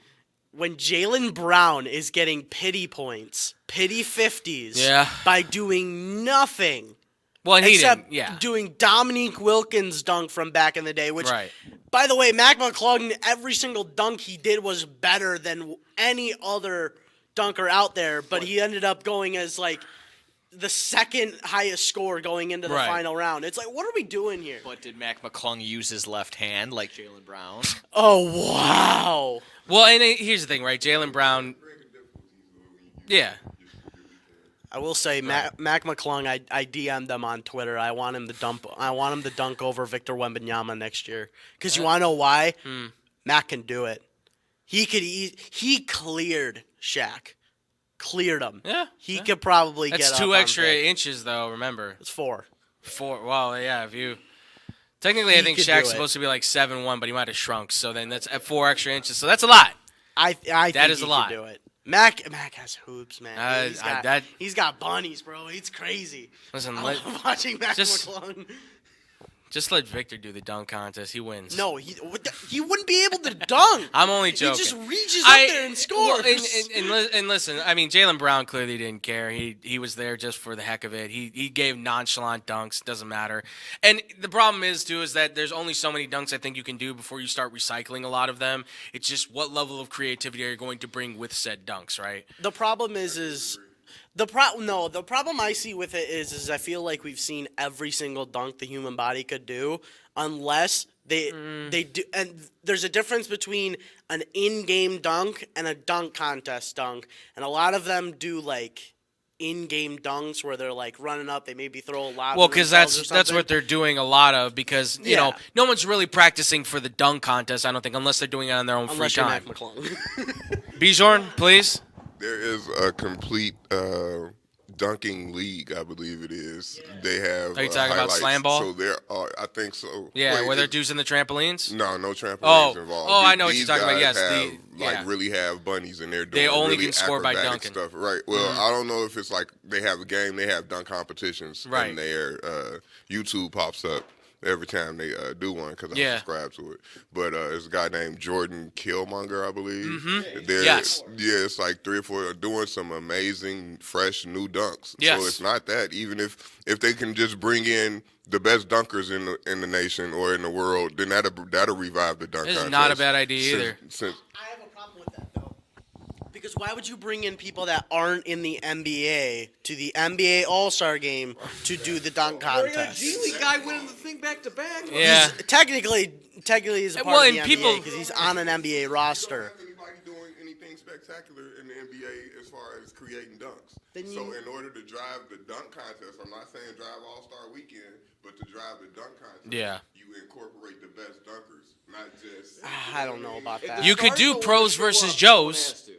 when Jaylen Brown is getting pity points, pity 50s, Yeah. by doing nothing Well, and he except didn't. Yeah. doing Dominique Wilkins' dunk from back in the day, which, Right. by the way, Mac McClung, every single dunk he did was better than any other dunker out there, but he ended up going as, the second highest score going into the Right. final round. It's what are we doing here? But did Mac McClung use his left hand like Jaylen Brown? Oh, wow. Well, and here's the thing, right? Jaylen Brown. Yeah. I will say, Mac McClung. I DM'd him on Twitter. I want him to dunk over Victor Wembanyama next year. Because you want to know why? Mac can do it. He cleared Shaq. cleared him. Yeah, He yeah. could probably That's get up 2 on extra Vic. inches, though. Remember, It's 4. 4. Well, yeah. If you technically, I He think could Shaq's do it. supposed to be like 7'1", but he might have shrunk. So then that's at 4 extra inches. So that's a lot. I That think is he a lot. could do it. Mac has hoops, man. He's got bunnies, bro. He's crazy. Listen, I love watching Mac just- McClung. just let Victor do the dunk contest. He wins. No, he wouldn't be able to dunk. I'm only He joking. just reaches up there and scores. Well, and listen, I mean, Jaylen Brown clearly didn't care. He was there just for the heck of it. He gave nonchalant dunks. Doesn't matter. And the problem is that there's only so many dunks I think you can do before you start recycling a lot of them. It's just what level of creativity are you going to bring with said dunks, right? The problem is the problem I see with it is I feel like we've seen every single dunk the human body could do, unless they do. And there's a difference between an in-game dunk and a dunk contest dunk, and a lot of them do like in-game dunks where they're like running up, they maybe throw a lot. Well, because that's what they're doing a lot of. Because you know, no one's really practicing for the dunk contest. I don't think, unless they're doing it on their own unless free you're time. Mac McClung. Bjorn, please. There is a complete dunking league, I believe it is. They have. Are you talking about highlights. slam ball? So there are, I think so. Yeah, Wait, where they're using the trampolines. No trampolines Oh. involved. Oh, I know what These you're talking about. guys Yes, have, yeah. really have bunnies in there doing They only really can score by acrobatic dunking. stuff. Right. Well, I don't know if it's like they have a game, they have dunk competitions, Right. and their YouTube pops up every time they do one because I subscribe to it. But it's a guy named Jordan Killmonger, I believe. Mm-hmm. Yes. Yeah, it's like 3 or 4 doing some amazing, fresh, new dunks. Yes. So it's not that. Even if they can just bring in the best dunkers in the nation or in the world, then that'll revive the dunk This is contest. not a bad idea either. I have a problem with that though, because why would you bring in people that aren't in the NBA to the NBA All-Star Game to do the dunk contest? guy winning the thing back to back. Yeah. Technically, he's a part Well, of the and people- NBA because he's on an NBA roster. Anybody doing anything spectacular in the NBA as far as creating dunks? Then So you- in order to drive the dunk contest, I'm not saying drive All-Star Weekend, but to drive the dunk contest, Yeah. you incorporate the best dunkers, not just. I don't know about that. You could do pros versus Joes.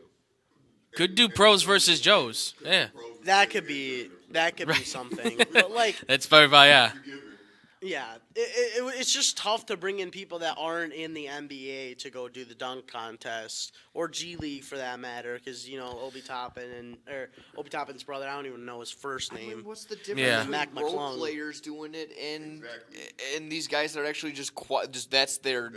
Could do pros versus Joes. Yeah. That could be something. But like, That's very, yeah. yeah, it's just tough to bring in people that aren't in the NBA to go do the dunk contest or G League for that matter, because you know Obi Toppin's brother. I don't even know his first name. What's the difference Yeah. between Mac role McClung. players doing it and these guys that are actually just that's their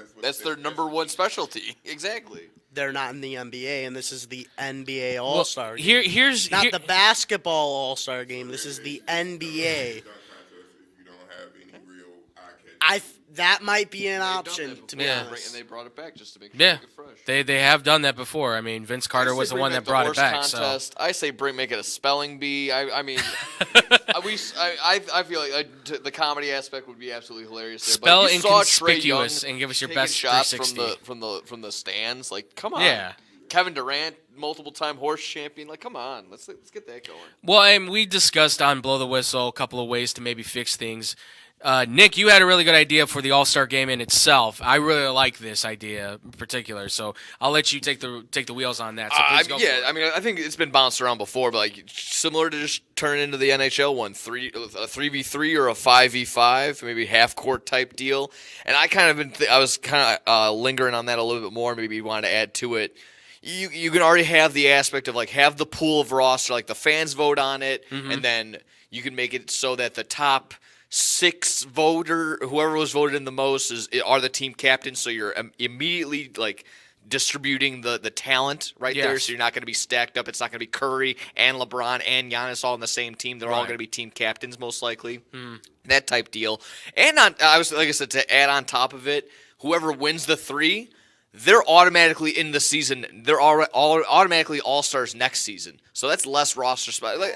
number one specialty. Exactly. They're not in the NBA, and this is the NBA All-Star Game. Here's Not the basketball All-Star Game. This is the NBA. Dunk contest if you don't have any real eye-catching. That might be an option, to be Yeah. honest. And they brought it back just to make sure Yeah. it fresh. they have done that before. I mean, Vince Carter was the one that brought it back. So I say make it a spelling bee. I mean, I feel like the comedy aspect would be absolutely hilarious. There. Spell but if you saw Trae inconspicuous Young and give us your taking best shots 360. from the stands. Like, come on. Yeah. Kevin Durant, multiple-time horse champion. Like, come on. Let's get that going. Well, and we discussed on Blow the Whistle a couple of ways to maybe fix things. Nick, you had a really good idea for the All-Star Game in itself. I really like this idea in particular, so I'll let you take the wheels on that. So please go for it. I mean, I think it's been bounced around before, but like similar to just turn into the NHL one, a 3v3 or a 5v5, maybe half court type deal. And I kind of I was kind of lingering on that a little bit more. Maybe wanted to add to it. You can already have the aspect of like have the pool of roster, like the fans vote on it, and then you can make it so that the top 6 voter, whoever was voted in the most, are the team captains. So you're immediately like distributing the talent right there. Yes. So you're not going to be stacked up. It's not going to be Curry and LeBron and Giannis all on the same team. They're all Right. going to be team captains most likely. That type deal. And like I said, to add on top of it, whoever wins the 3. They're automatically in the season. They're automatically all-stars next season. So that's less roster spot. Like,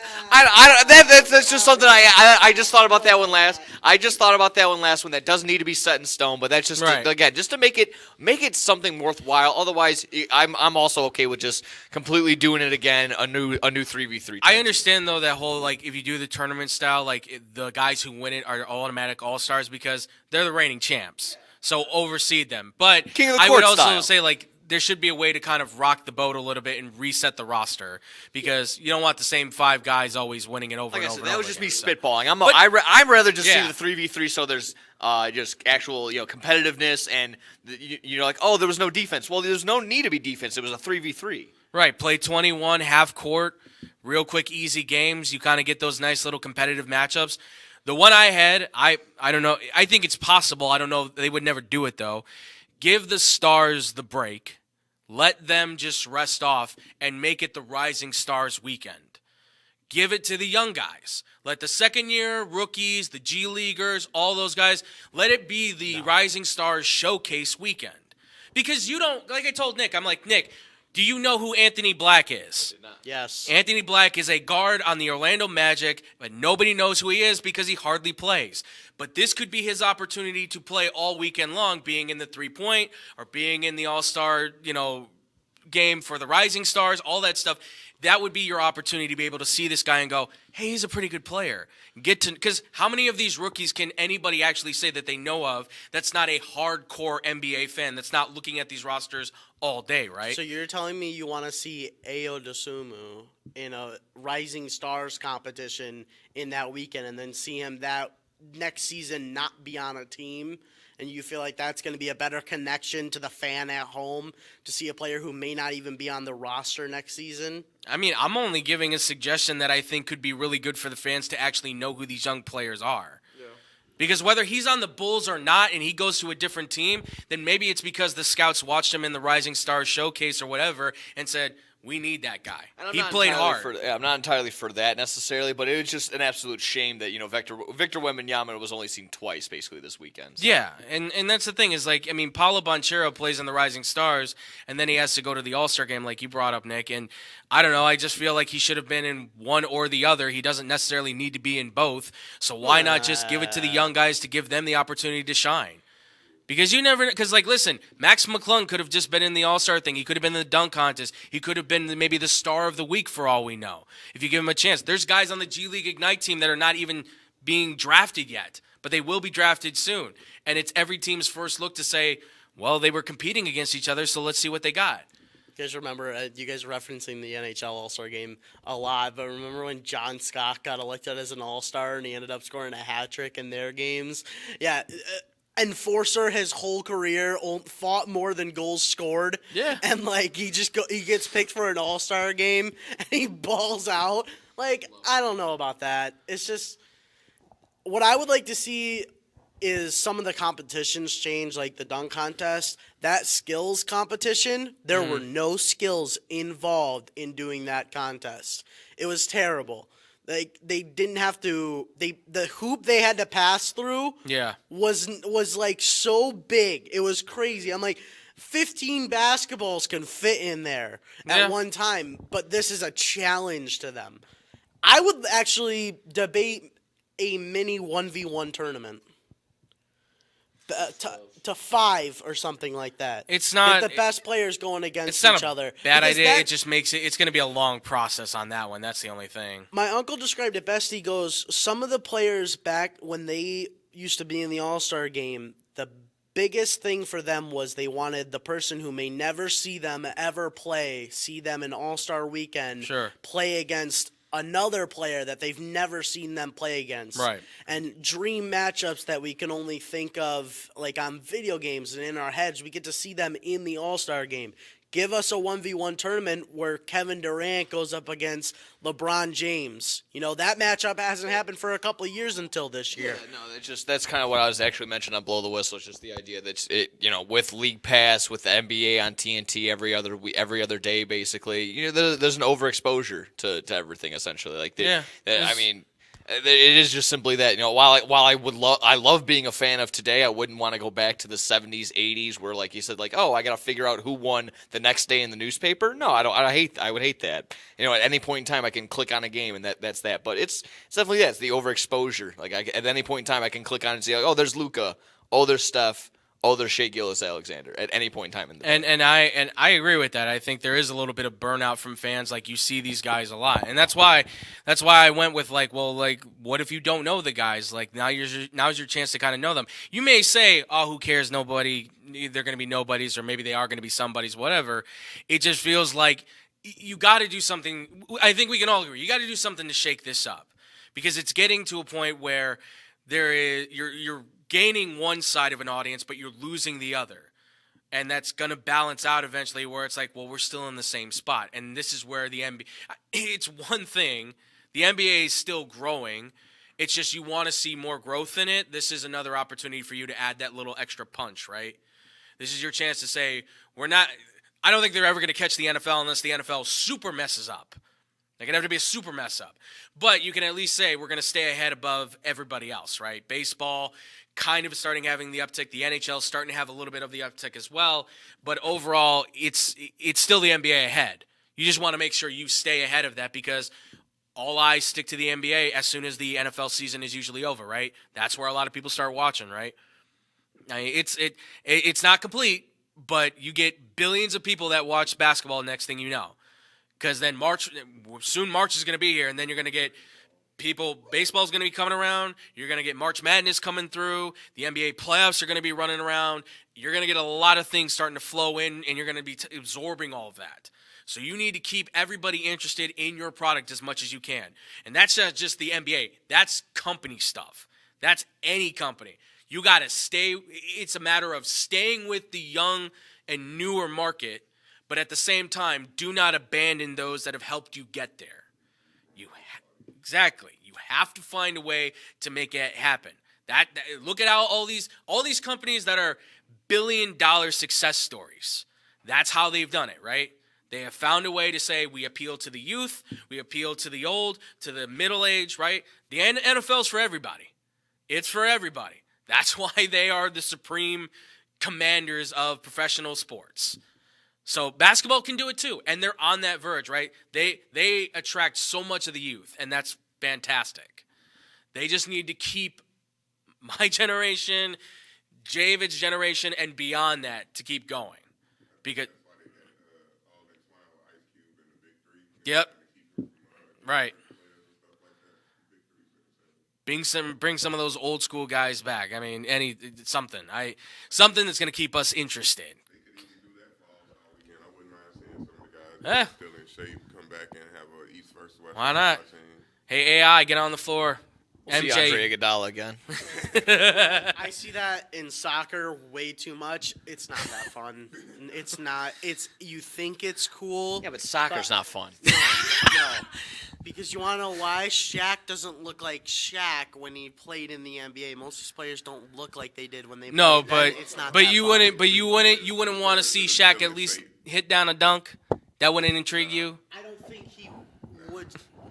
that's just something I just thought about that one last. I just thought about that one last. When that doesn't need to be set in stone, but that's just Right. again just to make it something worthwhile. Otherwise, I'm also okay with just completely doing it again. A new 3v3. I understand though that whole like if you do the tournament style, like the guys who win it are automatic all-stars because they're the reigning champs. So overseed them. But King of the I court would also style. say like there should be a way to kind of rock the boat a little bit and reset the roster because you don't want the same 5 guys always winning it over Like and I over. said, and that over was just again, me so. spitballing. I'm rather just Yeah. see the 3v3, so there's just actual competitiveness, and you're like, oh, there was no defense. Well, there's no need to be defense. It was a 3v3. Right, play 21 half court, real quick, easy games. You kind of get those nice little competitive matchups. The one I had, I don't know. I think it's possible. I don't know. They would never do it though. Give the Stars the break. Let them just rest off and make it the Rising Stars weekend. Give it to the young guys. Let the second-year rookies, the G Leaguers, all those guys, let it be the Rising Stars showcase weekend. Because you don't, like I told Nick, I'm like, Nick, do you know who Anthony Black is? Yes. Anthony Black is a guard on the Orlando Magic, but nobody knows who he is because he hardly plays. But this could be his opportunity to play all weekend long, being in the three-point or being in the All-Star, game for the Rising Stars, all that stuff. That would be your opportunity to be able to see this guy and go, hey, he's a pretty good player. Because how many of these rookies can anybody actually say that they know of that's not a hardcore NBA fan, that's not looking at these rosters all day, right? So you're telling me you want to see Ayo Dosunmu in a Rising Stars competition in that weekend and then see him that next season not be on a team? And you feel like that's going to be a better connection to the fan at home to see a player who may not even be on the roster next season? I mean, I'm only giving a suggestion that I think could be really good for the fans to actually know who these young players are. Yeah. Because whether he's on the Bulls or not and he goes to a different team, then maybe it's because the scouts watched him in the Rising Stars showcase or whatever and said, we need that guy. He played hard. I'm not entirely for that necessarily, but it was just an absolute shame that Victor Wembanyama was only seen twice basically this weekend. So. Yeah, and that's the thing is like, I mean, Paulo Banchero plays in the Rising Stars, and then he has to go to the All-Star game like you brought up, Nick. And I don't know, I just feel like he should have been in one or the other. He doesn't necessarily need to be in both. So why not just give it to the young guys to give them the opportunity to shine? Because listen, Max McClung could have just been in the All-Star thing. He could have been in the dunk contest. He could have been maybe the star of the week for all we know, if you give him a chance. There's guys on the G League Ignite team that are not even being drafted yet, but they will be drafted soon. And it's every team's first look to say, well, they were competing against each other, so let's see what they got. You guys remember, you guys referencing the NHL All-Star game a lot, but remember when John Scott got elected as an All-Star and he ended up scoring a hat trick in their games? Yeah. Enforcer his whole career fought more than goals scored. Yeah. And he gets picked for an All-Star game and he balls out. I don't know about that. It's just what I would like to see is some of the competitions change, like the dunk contest. That skills competition, there were no skills involved in doing that contest. It was terrible. They didn't have to. The hoop they had to pass through. Yeah. Was so big. It was crazy. I'm like, 15 basketballs can fit in there at one time, but this is a challenge to them. I would actually debate a mini 1v1 tournament. To 5 or something like that. It's not Get the best players going against it's not each other. Bad Because idea. It just makes it's going to be a long process on that one. That's the only thing. My uncle described it best. He goes, some of the players back when they used to be in the All-Star game, the biggest thing for them was they wanted the person who may never see them ever play, see them in All-Star weekend, play against another player that they've never seen them play against. Right. And dream matchups that we can only think of on video games and in our heads. We get to see them in the All-Star game. Give us a 1v1 tournament where Kevin Durant goes up against LeBron James. That matchup hasn't happened for a couple of years until this year. Yeah, no, that's kind of what I was actually mentioning on Blow the Whistle. It's just the idea that with League Pass, with the NBA on TNT every other day, basically, there's an overexposure to everything essentially. I mean. It is just simply that, while I love being a fan of today, I wouldn't want to go back to the 70s, 80s where, like you said, I got to figure out who won the next day in the newspaper. No, I don't. I would hate that. At any point in time, I can click on a game and that's that. But it's definitely that. It's the overexposure. At any point in time, I can click on it and see, there's Luka. Oh, there's Steph. oh, there's Shea Gilgeous-Alexander at any point in time in the And I agree with that. I think there is a little bit of burnout from fans. Like, you see these guys a lot, and that's why I went with like, well, like, what if you don't know the guys? Like, now's your chance to kind of know them. You may say, oh, who cares? Nobody. They're going to be nobodies, or maybe they are going to be somebodies. Whatever. It just feels like you got to do something. I think we can all agree. You got to do something to shake this up, because it's getting to a point where you're gaining one side of an audience, but you're losing the other. And that's going to balance out eventually where it's like, well, we're still in the same spot. And this is where the NBA, it's one thing. The NBA is still growing. It's just you want to see more growth in it. This is another opportunity for you to add that little extra punch, right? This is your chance to say, I don't think they're ever going to catch the NFL unless the NFL super messes up. They're going to have to be a super mess up. But you can at least say we're going to stay ahead above everybody else, right? Baseball kind of starting having the uptick. The NHL starting to have a little bit of the uptick as well. But overall, it's still the NBA ahead. You just want to make sure you stay ahead of that, because all eyes stick to the NBA as soon as the NFL season is usually over, right? That's where a lot of people start watching, right? I mean, it's not complete, but you get billions of people that watch basketball next thing you know. Because then March is going to be here, and then you're going to get baseball's going to be coming around. You're going to get March Madness coming through. The NBA playoffs are going to be running around. You're going to get a lot of things starting to flow in, and you're going to be absorbing all of that. So you need to keep everybody interested in your product as much as you can. And that's not just the NBA. That's company stuff. That's any company. You got to stay. It's a matter of staying with the young and newer market, but at the same time, do not abandon those that have helped you get there. Exactly. You have to find a way to make it happen. Look at how all these companies that are billion-dollar success stories. That's how they've done it, right? They have found a way to say we appeal to the youth, we appeal to the old, to the middle age, right? The NFL's for everybody. It's for everybody. That's why they are the supreme commanders of professional sports. So basketball can do it too, and they're on that verge, right? They attract so much of the youth, and that's fantastic. They just need to keep my generation, David's generation, and beyond that to keep going. Because yep, right. Bring some of those old school guys back. I mean, something that's going to keep us interested. Still in shape, come back and have a East versus West. Why not? Hey, AI, get on the floor. We'll see Andre Iguodala again. I see that in soccer way too much. It's not that fun. It's not. You think it's cool. Yeah, but soccer's not fun. No. Because you want to know why? Shaq doesn't look like Shaq when he played in the NBA. Most of his players don't look like they did when they No, played. but It's not but that you fun. wouldn't want to see Shaq at least hit down a dunk. That wouldn't intrigue you. I don't think he would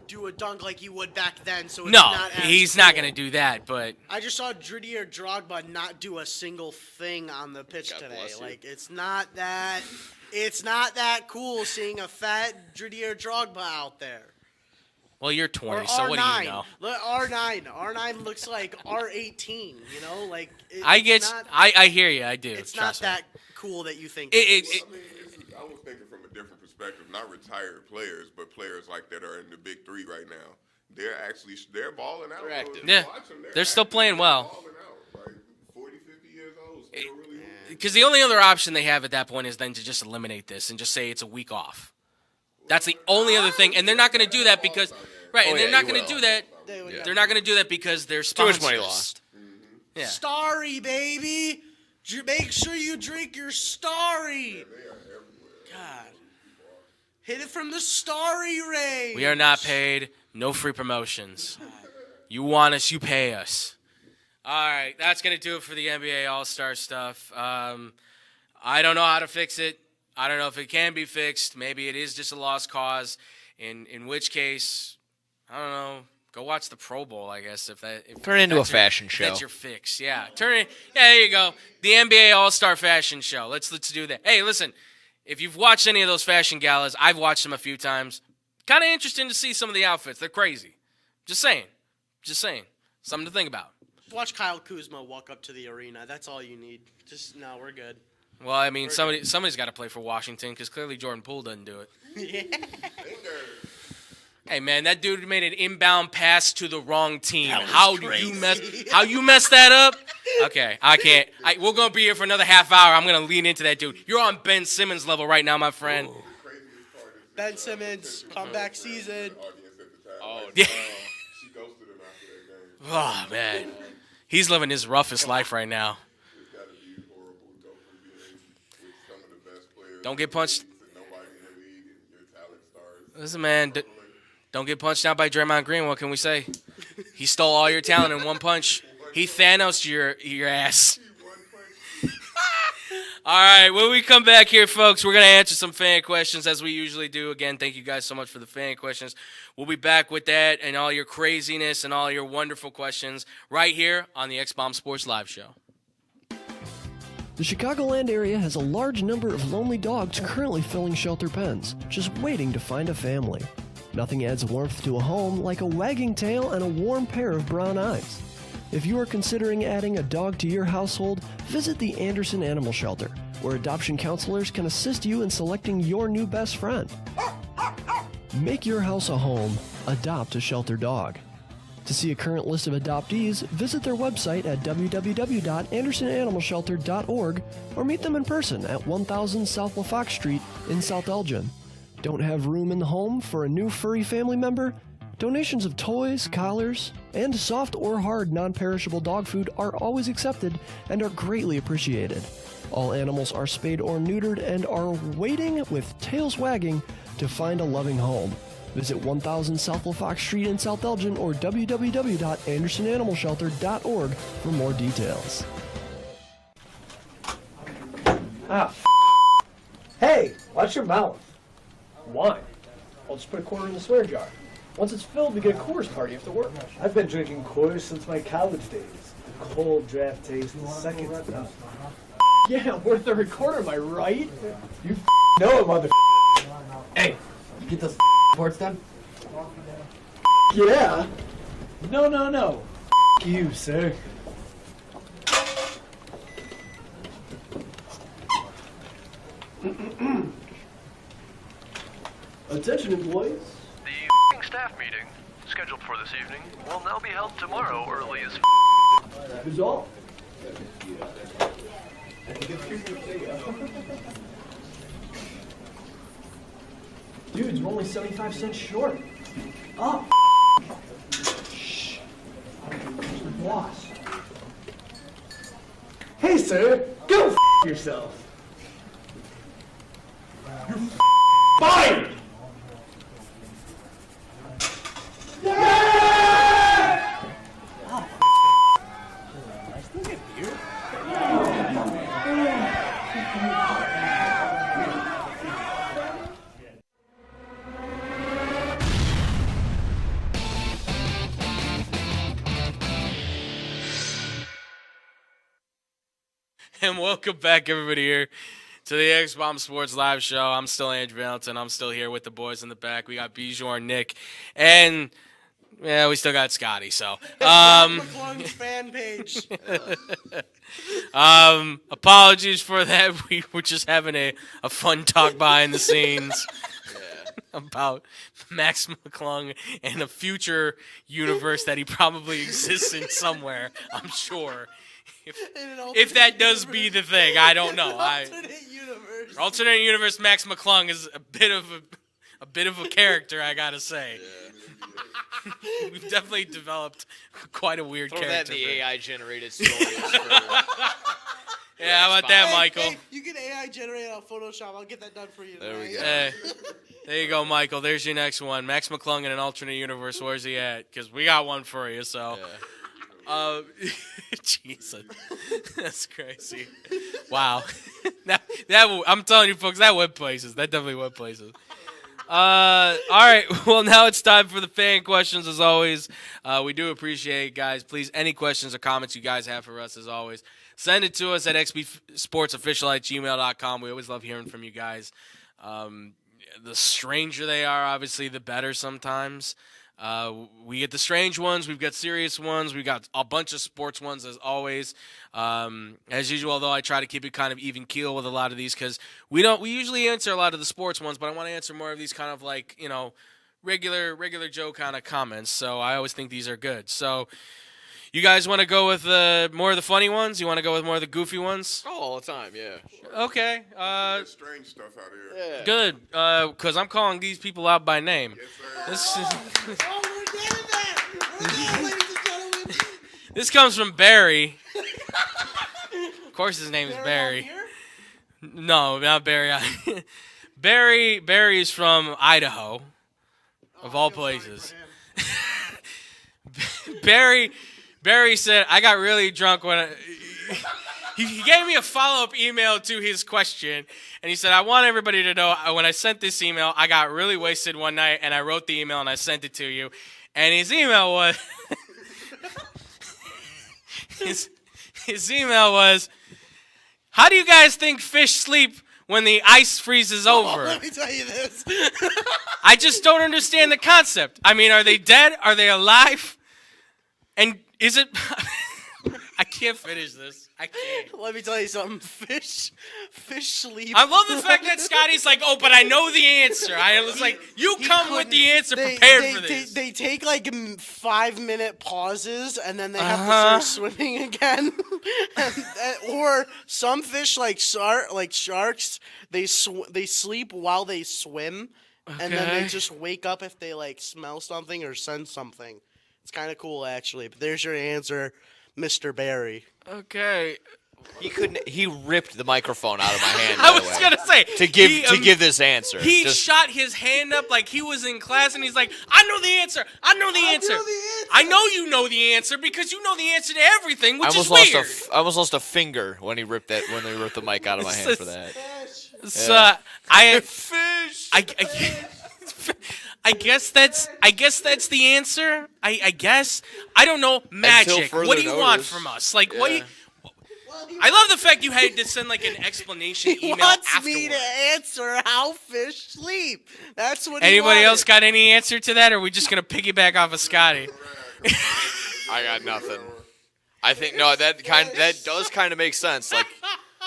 do a dunk like he would back then. So it's No, not as he's cool. not going to do that. But I just saw Didier Drogba not do a single thing on the pitch God today. bless you. Like it's not that cool seeing a fat Didier Drogba out there. well, you're Or 20, R9. so what do you know? Look, R9 looks like R18. You know, like I hear you. I do. It's not trust me. that cool that you think. It- I was thinking from a different perspective, not retired players, but players like that are in the big three right now. They're balling out. They're active. If you Yeah. watch them, They're still active. playing well. Balling out, like 40, 50 years old, still really hooping. Because the only other option they have at that point is then to just eliminate this and just say it's a week off. That's the only other thing, and they're not going to do that because, right? Oh, And they're yeah, not you going to will. do that. They're not going to do that because they're Too sponsors. much money lost. Yeah. Starry, baby. Make sure you drink your Starry. God. Hit it from the Starry range. We are not paid. No free promotions. You want us, you pay us. All right, that's going to do it for the NBA All-Star stuff. I don't know how to fix it. I don't know if it can be fixed. Maybe it is just a lost cause, in which case, I don't know, go watch the Pro Bowl, I guess. If Turn it into that's a fashion if show. That's your fix, yeah. Yeah, there you go. The NBA All-Star Fashion Show. Let's do that. Hey, listen, if you've watched any of those fashion galas, I've watched them a few times. Kind of interesting to see some of the outfits. They're crazy. Just saying. Something to think about. watch Kyle Kuzma walk up to the arena. That's all you need. Just no, we're good. Well, I mean, somebody's got to play for Washington because clearly Jordan Poole doesn't do it. Hey man, that dude made an inbound pass to the wrong team. How you mess that up? Okay, I can't. We're gonna be here for another half hour. I'm gonna lean into that dude. You're on Ben Simmons level right now, my friend. Ben Simmons, comeback season. Oh, Yeah. She ghosted him after that game. Oh man, he's living his roughest life right now. It's got to be horrible to go from being with some of the best players. Don't get punched. To nobody in the league and your talent stars. Listen, man, don't get punched out by Draymond Green. What can we say? He stole all your talent in one punch. He Thanos your ass. All right, when we come back here, folks, we're going to answer some fan questions as we usually do. Again, thank you guys so much for the fan questions. We'll be back with that and all your craziness and all your wonderful questions right here on the X-Bomb Sports Live Show. The Chicagoland area has a large number of lonely dogs currently filling shelter pens, just waiting to find a family. Nothing adds warmth to a home like a wagging tail and a warm pair of brown eyes. If you are considering adding a dog to your household, visit the Anderson Animal Shelter, where adoption counselors can assist you in selecting your new best friend. Make your house a home. Adopt a shelter dog. To see a current list of adoptees, visit their website at www.andersonanimalshelter.org or meet them in person at 1000 South LaFox Street in South Elgin. Don't have room in the home for a new furry family member? Donations of toys, collars, and soft or hard non-perishable dog food are always accepted and are greatly appreciated. All animals are spayed or neutered and are waiting with tails wagging to find a loving home. Visit 1000 South LaFox Street in South Elgin or www.andersonanimalshelter.org for more details. Hey, watch your mouth. Why? I'll just put a quarter in the swear jar. Once it's filled, we get a Coors party after work. I've been drinking Coors since my college days. The cold draft taste is second to none. Yeah, worth the recorder, am I right? You know it, mother. Hey, you get those reports done? Yeah. No. You, sir. Attention, employees. The staff meeting, scheduled for this evening, will now be held tomorrow early as Who's all? Dudes, we're only 75 cents short. Oh, shh. Where's the boss? Hey, sir, go yourself. You're fired! And welcome back, everybody, here to the X-Bomb Sports Live Show. I'm still Andrew Valentin. I'm still here with the boys in the back. We got Bjorn, Nick, and we still got Scotty. So, McClung's fan page. apologies for that. We were just having a fun talk behind the scenes about Max McClung and a future universe that he probably exists in somewhere. I'm sure. If that does be the thing, I don't know. Alternate universe Max McClung is a bit of a character, I gotta say. Yeah. We've definitely developed quite a weird character. That in the AI generated stories. Yeah, how about that, Michael? Hey, you can AI generate on Photoshop. I'll get that done for you. There we go. Hey, there you go, Michael. There's your next one. Max McClung in an alternate universe. Where's he at? Because we got one for you. So. Yeah. Jesus, that's crazy. Wow, I'm telling you, folks, that went places. That definitely went places. All right, well, now it's time for the fan questions. As always, we do appreciate, guys. Please, any questions or comments you guys have for us, as always, send it to us at xbsportsofficial@gmail.com. We always love hearing from you guys. The stranger they are, obviously, the better sometimes. We get the strange ones. We've got serious ones. We've got a bunch of sports ones, as always. As usual, though, I try to keep it kind of even keel with a lot of these because we usually answer a lot of the sports ones, but I want to answer more of these kind of like, regular Joe kind of comments. So I always think these are good. So you guys want to go with more of the funny ones? You want to go with more of the goofy ones? Oh, all the time, yeah. Okay. There's strange stuff out here. Yeah. Good. Because I'm calling these people out by name. Yes, sir. Oh, we're getting there. We're there, ladies and gentlemen. This comes from Barry. Of course, his name is Barry. No, not Barry. Barry is from Idaho, of all places. Barry said, I got really drunk when he gave me a follow-up email to his question, and he said, I want everybody to know when I sent this email, I got really wasted one night, and I wrote the email, and I sent it to you. And his email was... his email was, how do you guys think fish sleep when the ice freezes over? Let me tell you this. I just don't understand the concept. I mean, are they dead? Are they alive? And is it... I can't finish this. I can't. Let me tell you something. Fish sleep. I love the fact that Scotty's like, oh, but I know the answer. I was like, you come with the answer prepared for this. They take like 5-minute pauses and then they have to start swimming again. Or some fish like sharks, they sleep while they swim, and then they just wake up if they like smell something or sense something. It's kind of cool actually. But there's your answer, Mr. Barry. Okay. He ripped the microphone out of my hand. I was gonna say to give this answer. He shot his hand up like he was in class, and he's like, "I know the answer. I know the answer. I know you know the answer because you know the answer to everything, which is weird." I almost lost a finger when he ripped the mic out of my hand for that. So I guess that's the answer. I guess I don't know. Magic. What do you want from us? Like what? I love the fact you had to send like an explanation He email wants afterwards. me to answer how fish sleep. That's what. Anybody else got any answer to that, or are we just gonna piggyback off of Scotty? I got nothing. I think that does kind of make sense. Like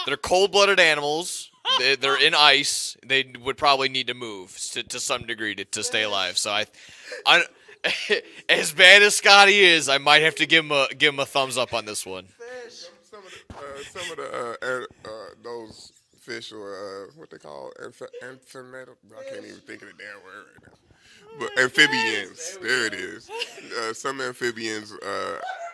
they're cold-blooded animals. They're in ice. They would probably need to move to some degree to stay alive. So I as bad as Scotty is, I might have to give him a thumbs up on this one. Some of the those fish or what they call amphimetal. I can't even think of the damn word right now. But amphibians, there it is. Some amphibians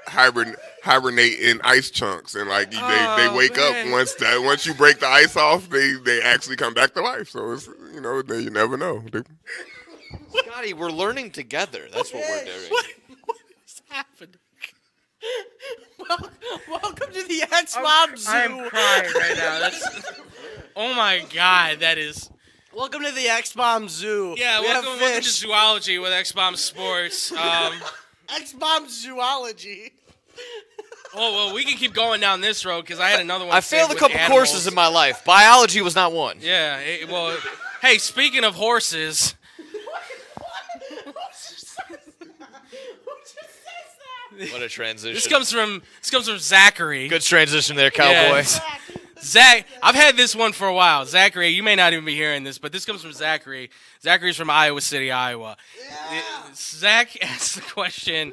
hibernate in ice chunks, and like they wake up once you break the ice off, they actually come back to life. So it's you never know. Scotty, we're learning together. That's what we're doing. What is happening? Welcome to the X-Bomb Zoo. I am crying right now. Oh my God, that is. Welcome to the X-Bomb Zoo. Yeah, welcome to Zoology with X-Bomb Sports. X-Bomb Zoology. Oh, well, we can keep going down this road because I had another one. I failed a couple courses in my life. Biology was not one. Yeah, well, hey, speaking of horses. What a transition. This comes from Zachary. Good transition there, cowboy. Yeah. Zach, I've had this one for a while. Zachary, you may not even be hearing this, but this comes from Zachary. Zachary's from Iowa City, Iowa. Yeah. Zach asked the question,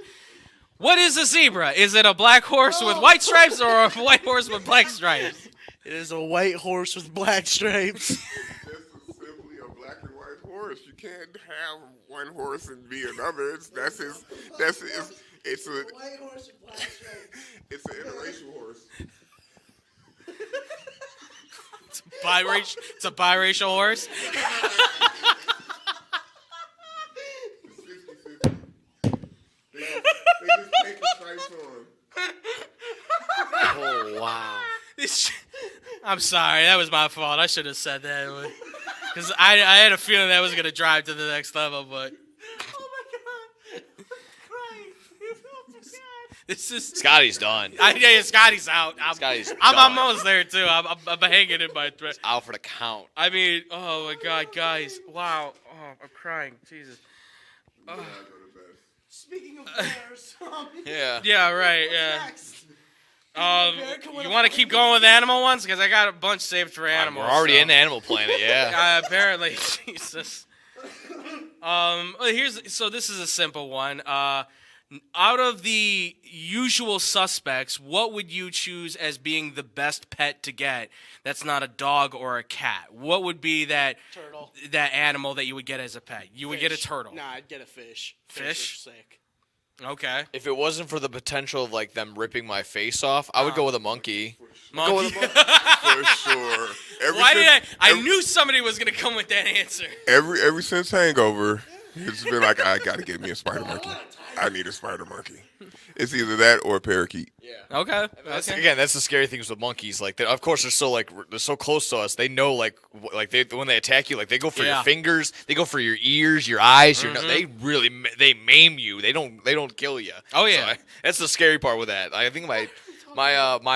what is a zebra? Is it a black horse with white stripes or a white horse with black stripes? It is a white horse with black stripes. This is simply a black and white horse. You can't have one horse and be another. It's a white horse with black stripes. It's an interracial horse. It's a biracial horse. They just take the stripes on. Oh wow! I'm sorry, that was my fault. I should have said that because I had a feeling that was gonna drive to the next level, but. This is Scotty's done. Yeah, Scotty's out. Scotty's I'm almost there too. I'm hanging in my thread. Out for the count. I mean, oh my God, guys! Wow, I'm crying. Jesus. Speaking of bears, Yeah. Yeah, right. Yeah. next? You want to keep going with animal ones? Because I got a bunch saved for animals. We're already so. in Animal Planet, yeah. Apparently, Jesus. So this is a simple one. Out of the usual suspects, what would you choose as being the best pet to get that's not a dog or a cat? What would be that Turtle. that animal that you would get as a pet? You would get a Fish. turtle. Nah, I'd get a fish. Fish? are sick. Okay. If it wasn't for the potential of like them ripping my face off, I would go with a monkey. Monkey. For sure. Why did I knew somebody was gonna come with that answer. Ever since Hangover, it's been like I gotta get me a spider monkey. I need a spider monkey. It's either that or a parakeet. Okay. Again, that's the scary things with monkeys. Like, of course, they're so close to us. They know, when they attack you, like they go for your fingers, they go for your ears, your eyes. They really they maim you. They don't kill you. Oh yeah, so that's the scary part with that. I think my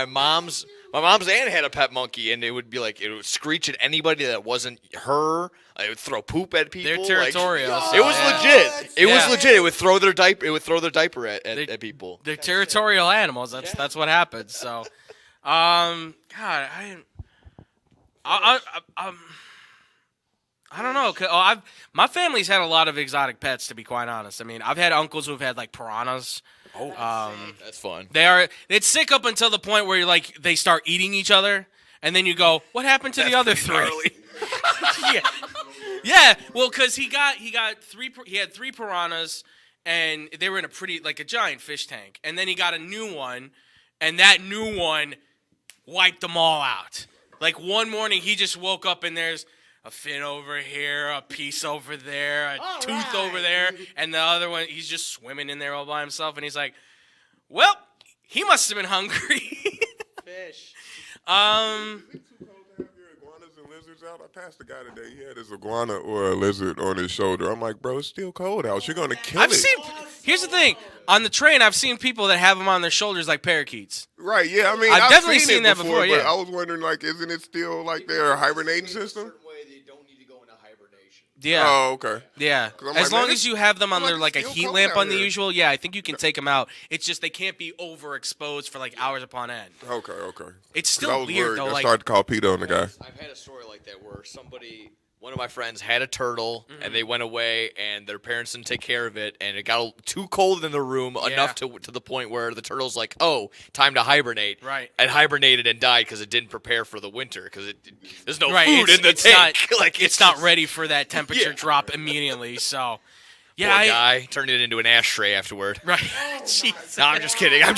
mom's aunt had a pet monkey, and it would screech at anybody that wasn't her. It would throw poop at people. They're territorial. It was legit. It was legit. It would throw their diaper at people. They're territorial animals. That's what happens. So, God, I don't know. My family's had a lot of exotic pets, to be quite honest. I mean, I've had uncles who've had like piranhas. Oh, that's fun. It's sick up until the point where they start eating each other, and then you go, "What happened to the other three?" Yeah. Well, because he had three piranhas, and they were in a giant fish tank, and then he got a new one, and that new one wiped them all out. Like one morning, he just woke up and there's a fin over here, a piece over there, a tooth over there, and the other one, he's just swimming in there all by himself, and he's like, well, he must have been hungry. Fish. Out. I passed a guy today. He had his iguana or a lizard on his shoulder. I'm like, bro, it's still cold out. You're gonna kill it. Here's the thing. On the train, I've seen people that have them on their shoulders like parakeets. Right? Yeah. I mean, I've definitely seen that before. But Yeah. I was wondering, like, isn't it still like their hibernating system? Yeah. Oh, okay. Yeah. As long as you have them on their like a heat lamp on the usual, I think you can take them out. It's just they can't be overexposed for like hours upon end. Okay. It's still weird though. I started to call PETA on the guy. I've had a story like that where one of my friends had a turtle, and they went away, and their parents didn't take care of it, and it got too cold in the room enough to the point where the turtle's like, oh, time to hibernate. Right. And hibernated and died because it didn't prepare for the winter because there's no Right. food in the tank. It's not ready for that temperature drop immediately. So, Poor guy turned it into an ashtray afterward. Right. Jeez. No, I'm just kidding. Can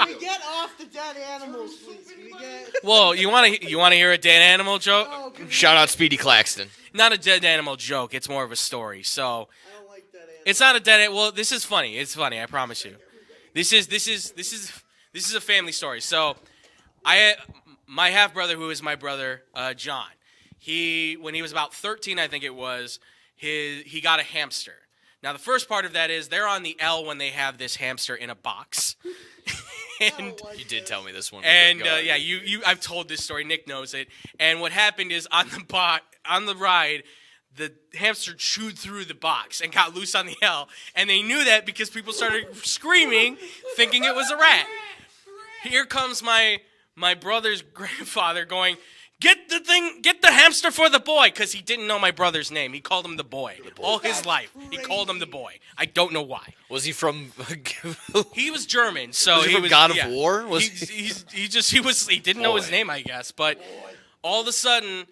we get off the dead animals, please? Can we get... Well, you want to hear a dead animal joke? Oh, Shout out Speedy Claxton. Not a dead animal joke. It's more of a story. So I don't like dead animals. it's not a dead. Well, this is funny. It's funny. I promise you. This is a family story. So, my half brother, who is my brother, John. When he was about 13, I think it was, he got a hamster. Now the first part of that is they're on the L when they have this hamster in a box. And you did tell me this one. And I've told this story. Nick knows it. And what happened is on the ride, the hamster chewed through the box and got loose on the L. And they knew that because people started screaming, thinking it was a rat. Here comes my brother's grandfather going, Get the hamster for the boy, because he didn't know my brother's name. He called him the boy. All his life. He called him the boy. I don't know why. Was he from? He was German, so was he from God of War? He didn't know his name, I guess. But all of a sudden,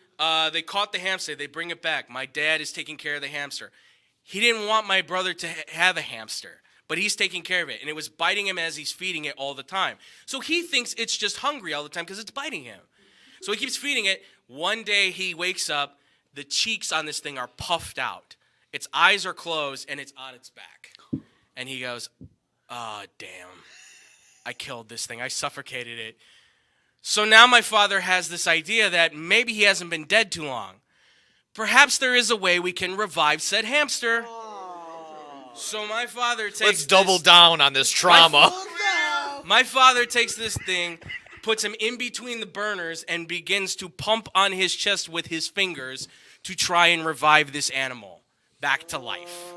they caught the hamster. They bring it back. My dad is taking care of the hamster. He didn't want my brother to have a hamster, but he's taking care of it, and it was biting him as he's feeding it all the time. So he thinks it's just hungry all the time because it's biting him. So he keeps feeding it. One day he wakes up, the cheeks on this thing are puffed out. Its eyes are closed, and it's on its back. And he goes, oh, damn. I killed this thing. I suffocated it. So now my father has this idea that maybe he hasn't been dead too long. Perhaps there is a way we can revive said hamster. So my father takes Let's double down on this trauma. My father takes this thing, puts him in between the burners, and begins to pump on his chest with his fingers to try and revive this animal back to life.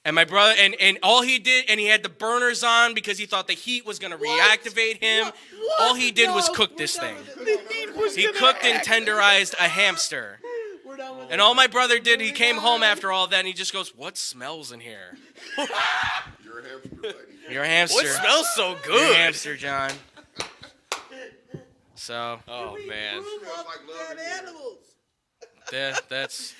And my brother, and all he did, and he had the burners on because he thought the heat was going to reactivate him. What? All he did was No, cook we're this done thing. with it. He cooked and tenderized a hamster. We're done with And all my brother did, he came home after all that, and he just goes, "What smells in here?" You're a hamster, buddy. You're a hamster. What smells so You're a good? hamster, John. So, Oh man. animals. that's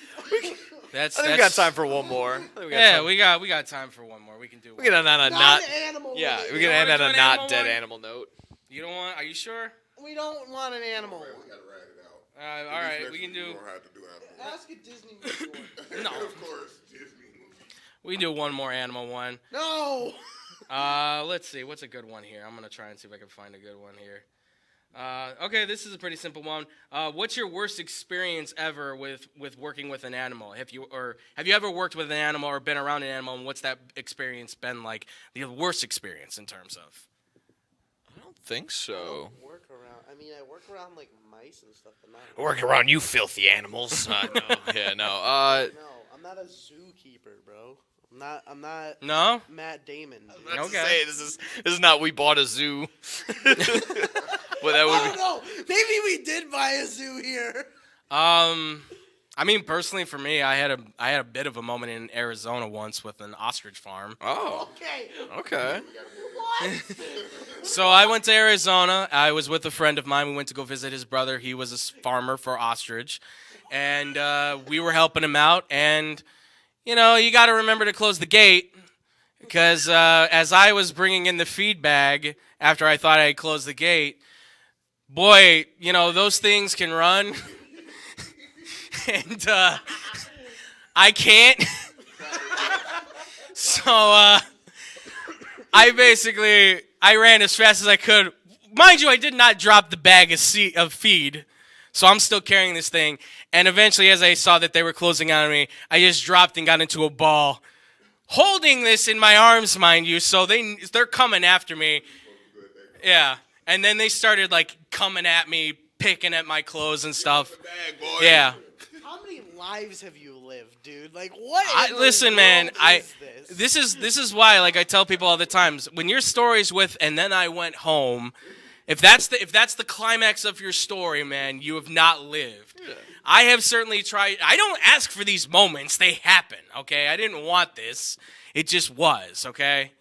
I think we got time for one more. I think we got yeah, time. we got time for one more. We can do one. We can end on a not. Non-animal. Yeah, we You can end wanna on do a an not animal dead one? animal note. You don't want? Are you sure? We don't want an animal. We gotta ride it out. All right, we can do. We don't have to do animals. Ask a Disney movie one. No, Of course, Disney movie. we can do one more animal one. No. Let's see. What's a good one here? I'm gonna try and see if I can find a good one here. Okay, this is a pretty simple one. What's your worst experience ever with working with an animal? Have you ever worked with an animal or been around an animal, and what's that experience been like? The worst experience in terms of? I don't think so. Work around. I mean, I work around like mice and stuff, but not. Work around you filthy animals. No. Yeah, no. No, I'm not a zookeeper, bro. I'm not. No. Matt Damon. Dude. Okay. Say, this is not we bought a zoo. But that would be. No, maybe we did buy a zoo here. I mean, personally, for me, I had a bit of a moment in Arizona once with an ostrich farm. Oh. Okay. Okay. What? So I went to Arizona. I was with a friend of mine. We went to go visit his brother. He was a farmer for ostrich, and we were helping him out. And you know, you got to remember to close the gate because as I was bringing in the feed bag after I thought I had closed the gate, boy, you know those things can run, and I can't. So I ran as fast as I could. Mind you, I did not drop the bag of feed, so I'm still carrying this thing. And eventually, as I saw that they were closing on me, I just dropped and got into a ball, holding this in my arms, mind you. So they're coming after me. Yeah, and then they started like coming at me, picking at my clothes and stuff. Yeah. How many lives have you lived, dude? Like what? Listen, man. This This is why, like I tell people all the times, when your story's with "and then I went home," if that's the climax of your story, man, you have not lived. Yeah. I have certainly tried. I don't ask for these moments; they happen. Okay, I didn't want this. It just was. Okay.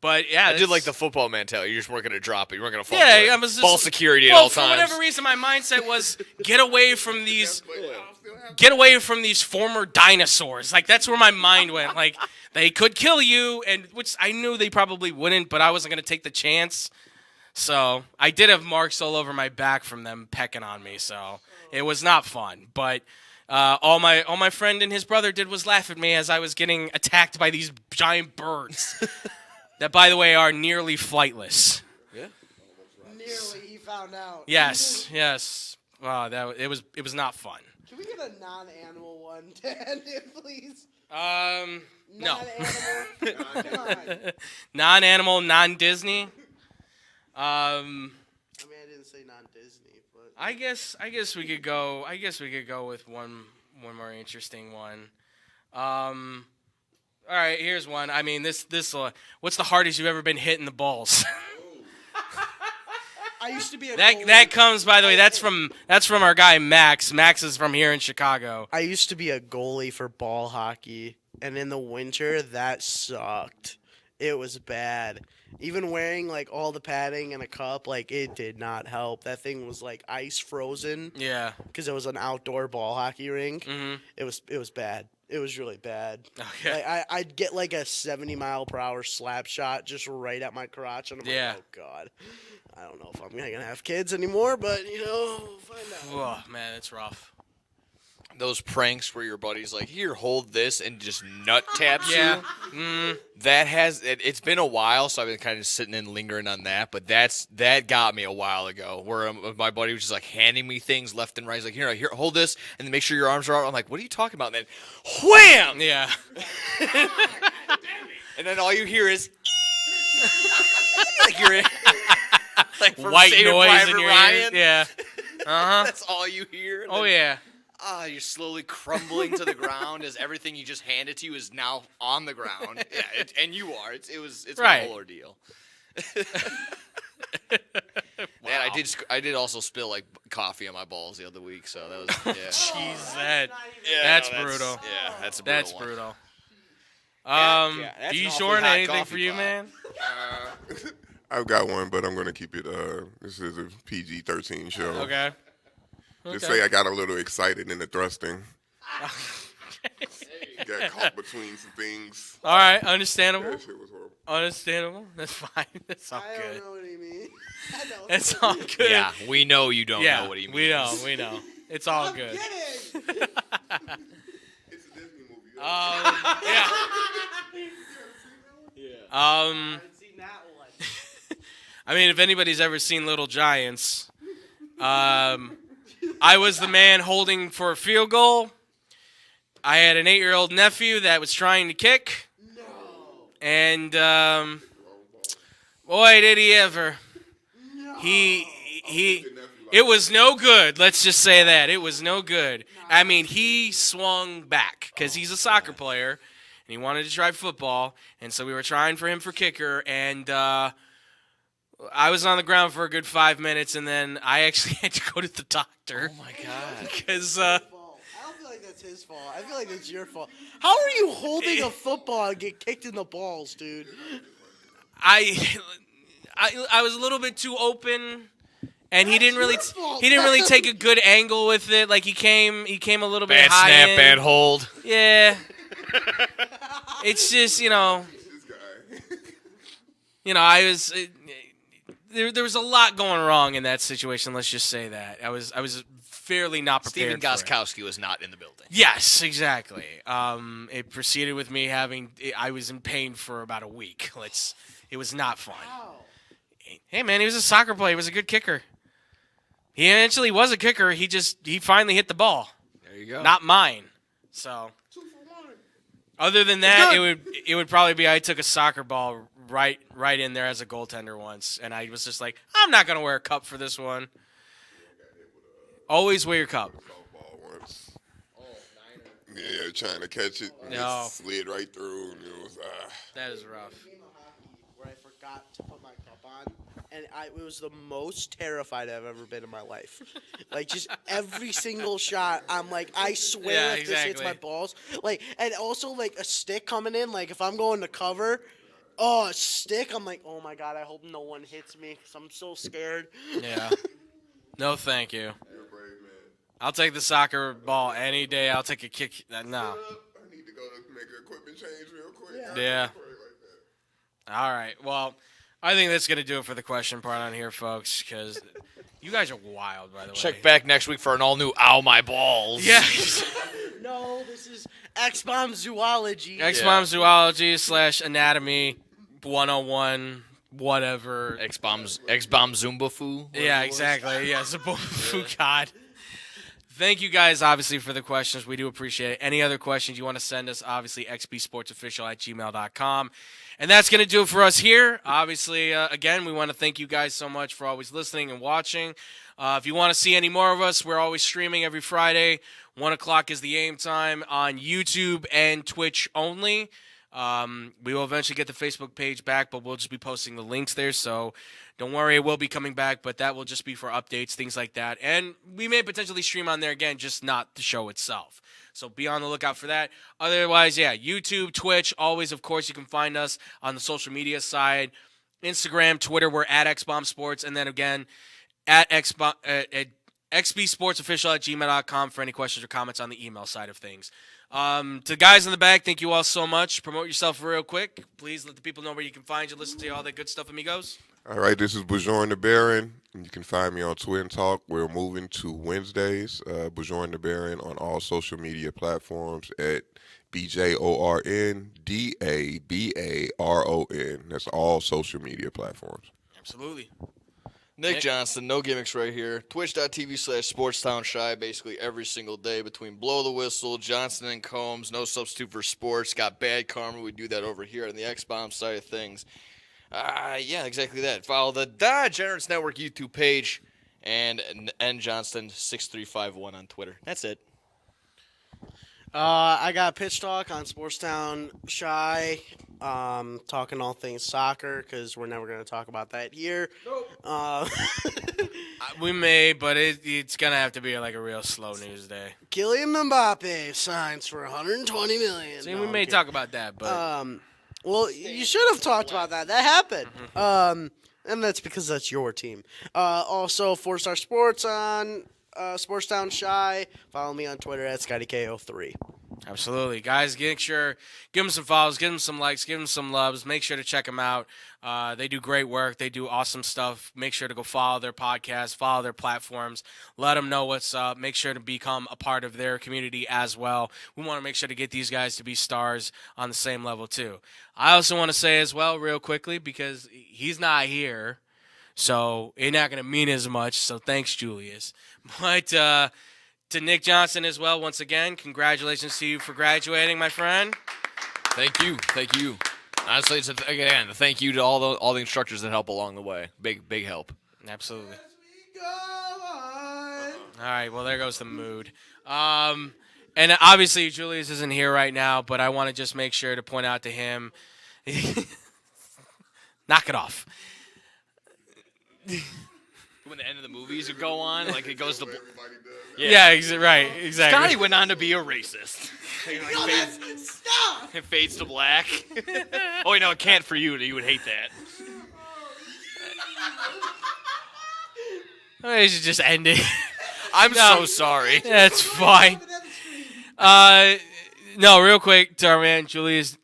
But yeah, I did like the football mentality. You just weren't gonna drop it. You weren't gonna fall. Yeah, I was just, ball security at well, all times. For whatever reason, my mindset was get away from these former dinosaurs. Like that's where my mind went. Like they could kill you, and which I knew they probably wouldn't, but I wasn't gonna take the chance. So I did have marks all over my back from them pecking on me. So it was not fun. But all my friend and his brother did was laugh at me as I was getting attacked by these giant birds. That, by the way, are nearly flightless. Yeah. Nearly, he found out. Yes. Wow, it was not fun. Can we get a non-animal one, Dan, please? No. Non-animal. Come on. Non-animal, non-Disney. I mean, I didn't say non-Disney, but I guess we could go. I guess we could go with one more interesting one. All right, here's one. I mean, this. What's the hardest you've ever been hit in the balls? I used to be a that comes, by the way. That's from our guy Max. Max is from here in Chicago. I used to be a goalie for ball hockey, and in the winter that sucked. It was bad. Even wearing like all the padding and a cup, like it did not help. That thing was like ice frozen. Yeah. Because it was an outdoor ball hockey rink. Mm-hmm. It was bad. It was really bad. Okay. Like I'd get like a 70-mile-per-hour slap shot just right at my crotch, and I'm like, oh god, I don't know if I'm gonna have kids anymore, but you know, we'll find out. Oh man, it's rough. Those pranks where your buddy's like, "Here, hold this," and just nut taps Yeah. you. That has it's been a while, so I've been kind of sitting and lingering on that. But that got me a while ago, where my buddy was just like handing me things left and right. He's like, "Here, hold this, and then make sure your arms are out." I'm like, "What are you talking about?" And then, wham! Yeah. And then all you hear is like you're like from white Saving noise Private in your Ryan. ears. Yeah. Uh huh. That's all you hear. And Oh then, yeah. You're slowly crumbling to the ground as everything you just handed to you is now on the ground. Yeah, and you are. It's Right. a whole ordeal. Man, I did also spill like coffee on my balls the other week, so that was yeah. Jeez, that's brutal. Yeah, that's a brutal That's one. brutal. that's do you an awfully Jordan, hot anything coffee for you, pot. man? I've got one, but I'm going to keep it. This is a PG-13 show. Okay. Just say I got a little excited in the thrusting. Got caught between some things. All right, understandable. That shit was horrible. Understandable. That's fine. That's all I good. don't know what he means. I know. It's all good. Yeah, we know you don't Yeah, know what he means. we know. It's all good. It's a Disney movie. Yeah. Seen that one. I mean, if anybody's ever seen Little Giants, I was the man holding for a field goal. I had an 8-year-old nephew that was trying to kick. No. And boy, did he ever. No. He it was no good. Let's just say that. It was no good. I mean, he swung back because he's a soccer player and he wanted to try football, and so we were trying for him for kicker, and I was on the ground for a good 5 minutes, and then I actually had to go to the doctor. Oh my god. Because I don't feel like that's his fault. I feel like it's your fault. How are you holding a football and get kicked in the balls, dude? I was a little bit too open, and he didn't really fault. take a good angle with it. Like he came a little bit Bad high snap, in. bad hold. Yeah. It's just, I was there was a lot going wrong in that situation, let's just say that. I was fairly not prepared. Steven for it. Gostkowski was not in the building. Yes, exactly. It proceeded with me I was in pain for about a week. It was not fun. Wow. Hey man, he was a soccer player. He was a good kicker. He eventually was a kicker. He finally hit the ball. There you go. Not mine. So, other than that, it would probably be I took a soccer ball right in there as a goaltender once, and I was just like, I'm not gonna wear a cup for this one. Always wear your cup. Softball once. Yeah, trying to catch it. And No. it slid right through. And it was, That is rough. Game of hockey where I forgot to put my cup on, and it was the most terrified I've ever been in my life. Like, just every single shot, I'm like, I swear Yeah, if this hits my exactly. balls. Like, and also, like, a stick coming in, like, if I'm going to cover, a stick, I'm like, oh my god, I hope no one hits me, because I'm so scared. Yeah. No, thank you. I'll take the soccer ball any day. I'll take a kick. No. I need to go make an equipment change real quick. Yeah. All right. Well, I think that's going to do it for the question part on here, folks, because you guys are wild, by the way. Check back next week for an all new Ow My Balls. Yeah. No, this is X-Bomb Zoology. X-Bomb Zoology / Anatomy 101, whatever. X-Bomb Zumba Foo. Yeah, exactly. Yeah, Zabofu God. Thank you guys, obviously, for the questions. We do appreciate it. Any other questions you want to send us, obviously, xbsportsofficial@gmail.com. And that's going to do it for us here. Obviously, again, we want to thank you guys so much for always listening and watching. If you want to see any more of us, we're always streaming every Friday. 1 o'clock is the aim time on YouTube and Twitch only. We will eventually get the Facebook page back, but we'll just be posting the links there. So don't worry, it will be coming back, but that will just be for updates, things like that. And we may potentially stream on there again, just not the show itself. So be on the lookout for that. Otherwise, yeah, YouTube, Twitch, always, of course, you can find us on the social media side. Instagram, Twitter, we're at XBomb Sports. And then again, at xbsportsofficial@gmail.com for any questions or comments on the email side of things. To the guys in the back, thank you all so much. Promote yourself real quick. Please let the people know where you can find you, listen to all that good stuff, amigos. All right, this is Bajorn the Baron. You can find me on Twin Talk. We're moving to Wednesdays. Bajorn the Baron on all social media platforms at BJORNDABARON. That's all social media platforms. Absolutely. Nick Johnston, no gimmicks right here. Twitch.tv/SportsTownShy, basically every single day between Blow the Whistle, Johnston and Combs, No Substitute for Sports, got Bad Karma. We do that over here on the X-Bomb side of things. Yeah, exactly that. Follow the Degenerates Network YouTube page and N Johnston 6351 on Twitter. That's it. I got Pitch Talk on Sportstown Shy, talking all things soccer because we're never going to talk about that here. Nope. We may, but it's gonna have to be like a real slow news day. Kylian Mbappe signs for $120 million. See, we may talk about that, but well, you should have talked about that. That happened. And that's because that's your team. Also, 4-Star Sports on Sportstown Shy. Follow me on Twitter at ScottyKO3. Absolutely. Guys, make sure, give them some follows, give them some likes, give them some loves. Make sure to check them out. They do great work. They do awesome stuff. Make sure to go follow their podcast, follow their platforms. Let them know what's up. Make sure to become a part of their community as well. We want to make sure to get these guys to be stars on the same level too. I also want to say as well real quickly, because he's not here, so it's not going to mean as much. So thanks, Julius. But to Nick Johnson as well, once again, congratulations to you for graduating, my friend. Thank you. Honestly, it's again, thank you to all the instructors that help along the way. Big help. Absolutely. All right, well, there goes the mood. And obviously, Julius isn't here right now, but I want to just make sure to point out to him. Knock it off. When the end of the movies would go on, like it goes to... Yeah, right, exactly. Scotty went on to be a racist. It fades to black. Oh, wait, no, it can't for you. You would hate that. I should just end it. I'm so sorry. That's fine. No, real quick to our man Julius,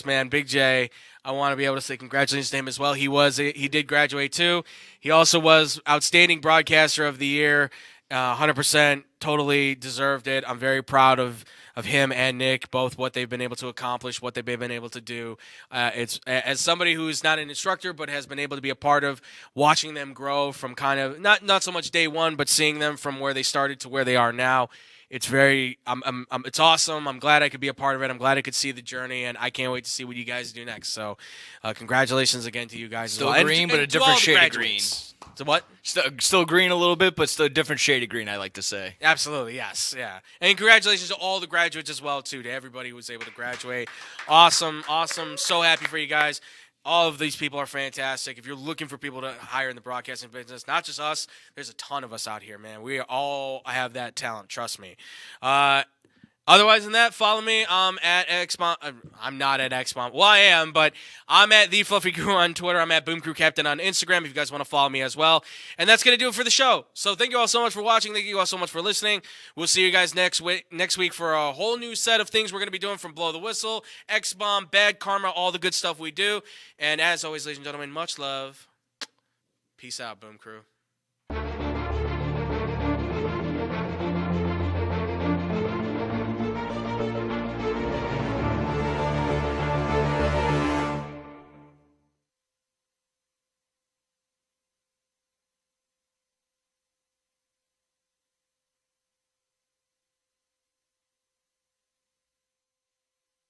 man, Big J. I want to be able to say congratulations to him as well. He did graduate too. He also was Outstanding Broadcaster of the Year. 100% totally deserved it. I'm very proud of him and Nick, both what they've been able to accomplish, what they've been able to do. It's as somebody who's not an instructor but has been able to be a part of watching them grow from kind of not so much day one, but seeing them from where they started to where they are now. It's it's awesome. I'm glad I could be a part of it. I'm glad I could see the journey, and I can't wait to see what you guys do next. So, congratulations again to you guys. Still as well. green, and but a different shade of green. So what? Still green a little bit, but still a different shade of green, I like to say. Absolutely, yes, yeah. And congratulations to all the graduates as well, too, to everybody who was able to graduate. Awesome. So happy for you guys. All of these people are fantastic. If you're looking for people to hire in the broadcasting business, not just us, there's a ton of us out here, man. We all have that talent, trust me. Otherwise than that, follow me. I'm at XBomb. I'm not at XBomb. Well, I am, but I'm at The Fluffy Crew on Twitter. I'm at Boom Crew Captain on Instagram if you guys want to follow me as well. And that's going to do it for the show. So thank you all so much for watching. Thank you all so much for listening. We'll see you guys next week for a whole new set of things we're going to be doing, from Blow the Whistle, XBomb, Bad Karma, all the good stuff we do. And as always, ladies and gentlemen, much love. Peace out, Boom Crew.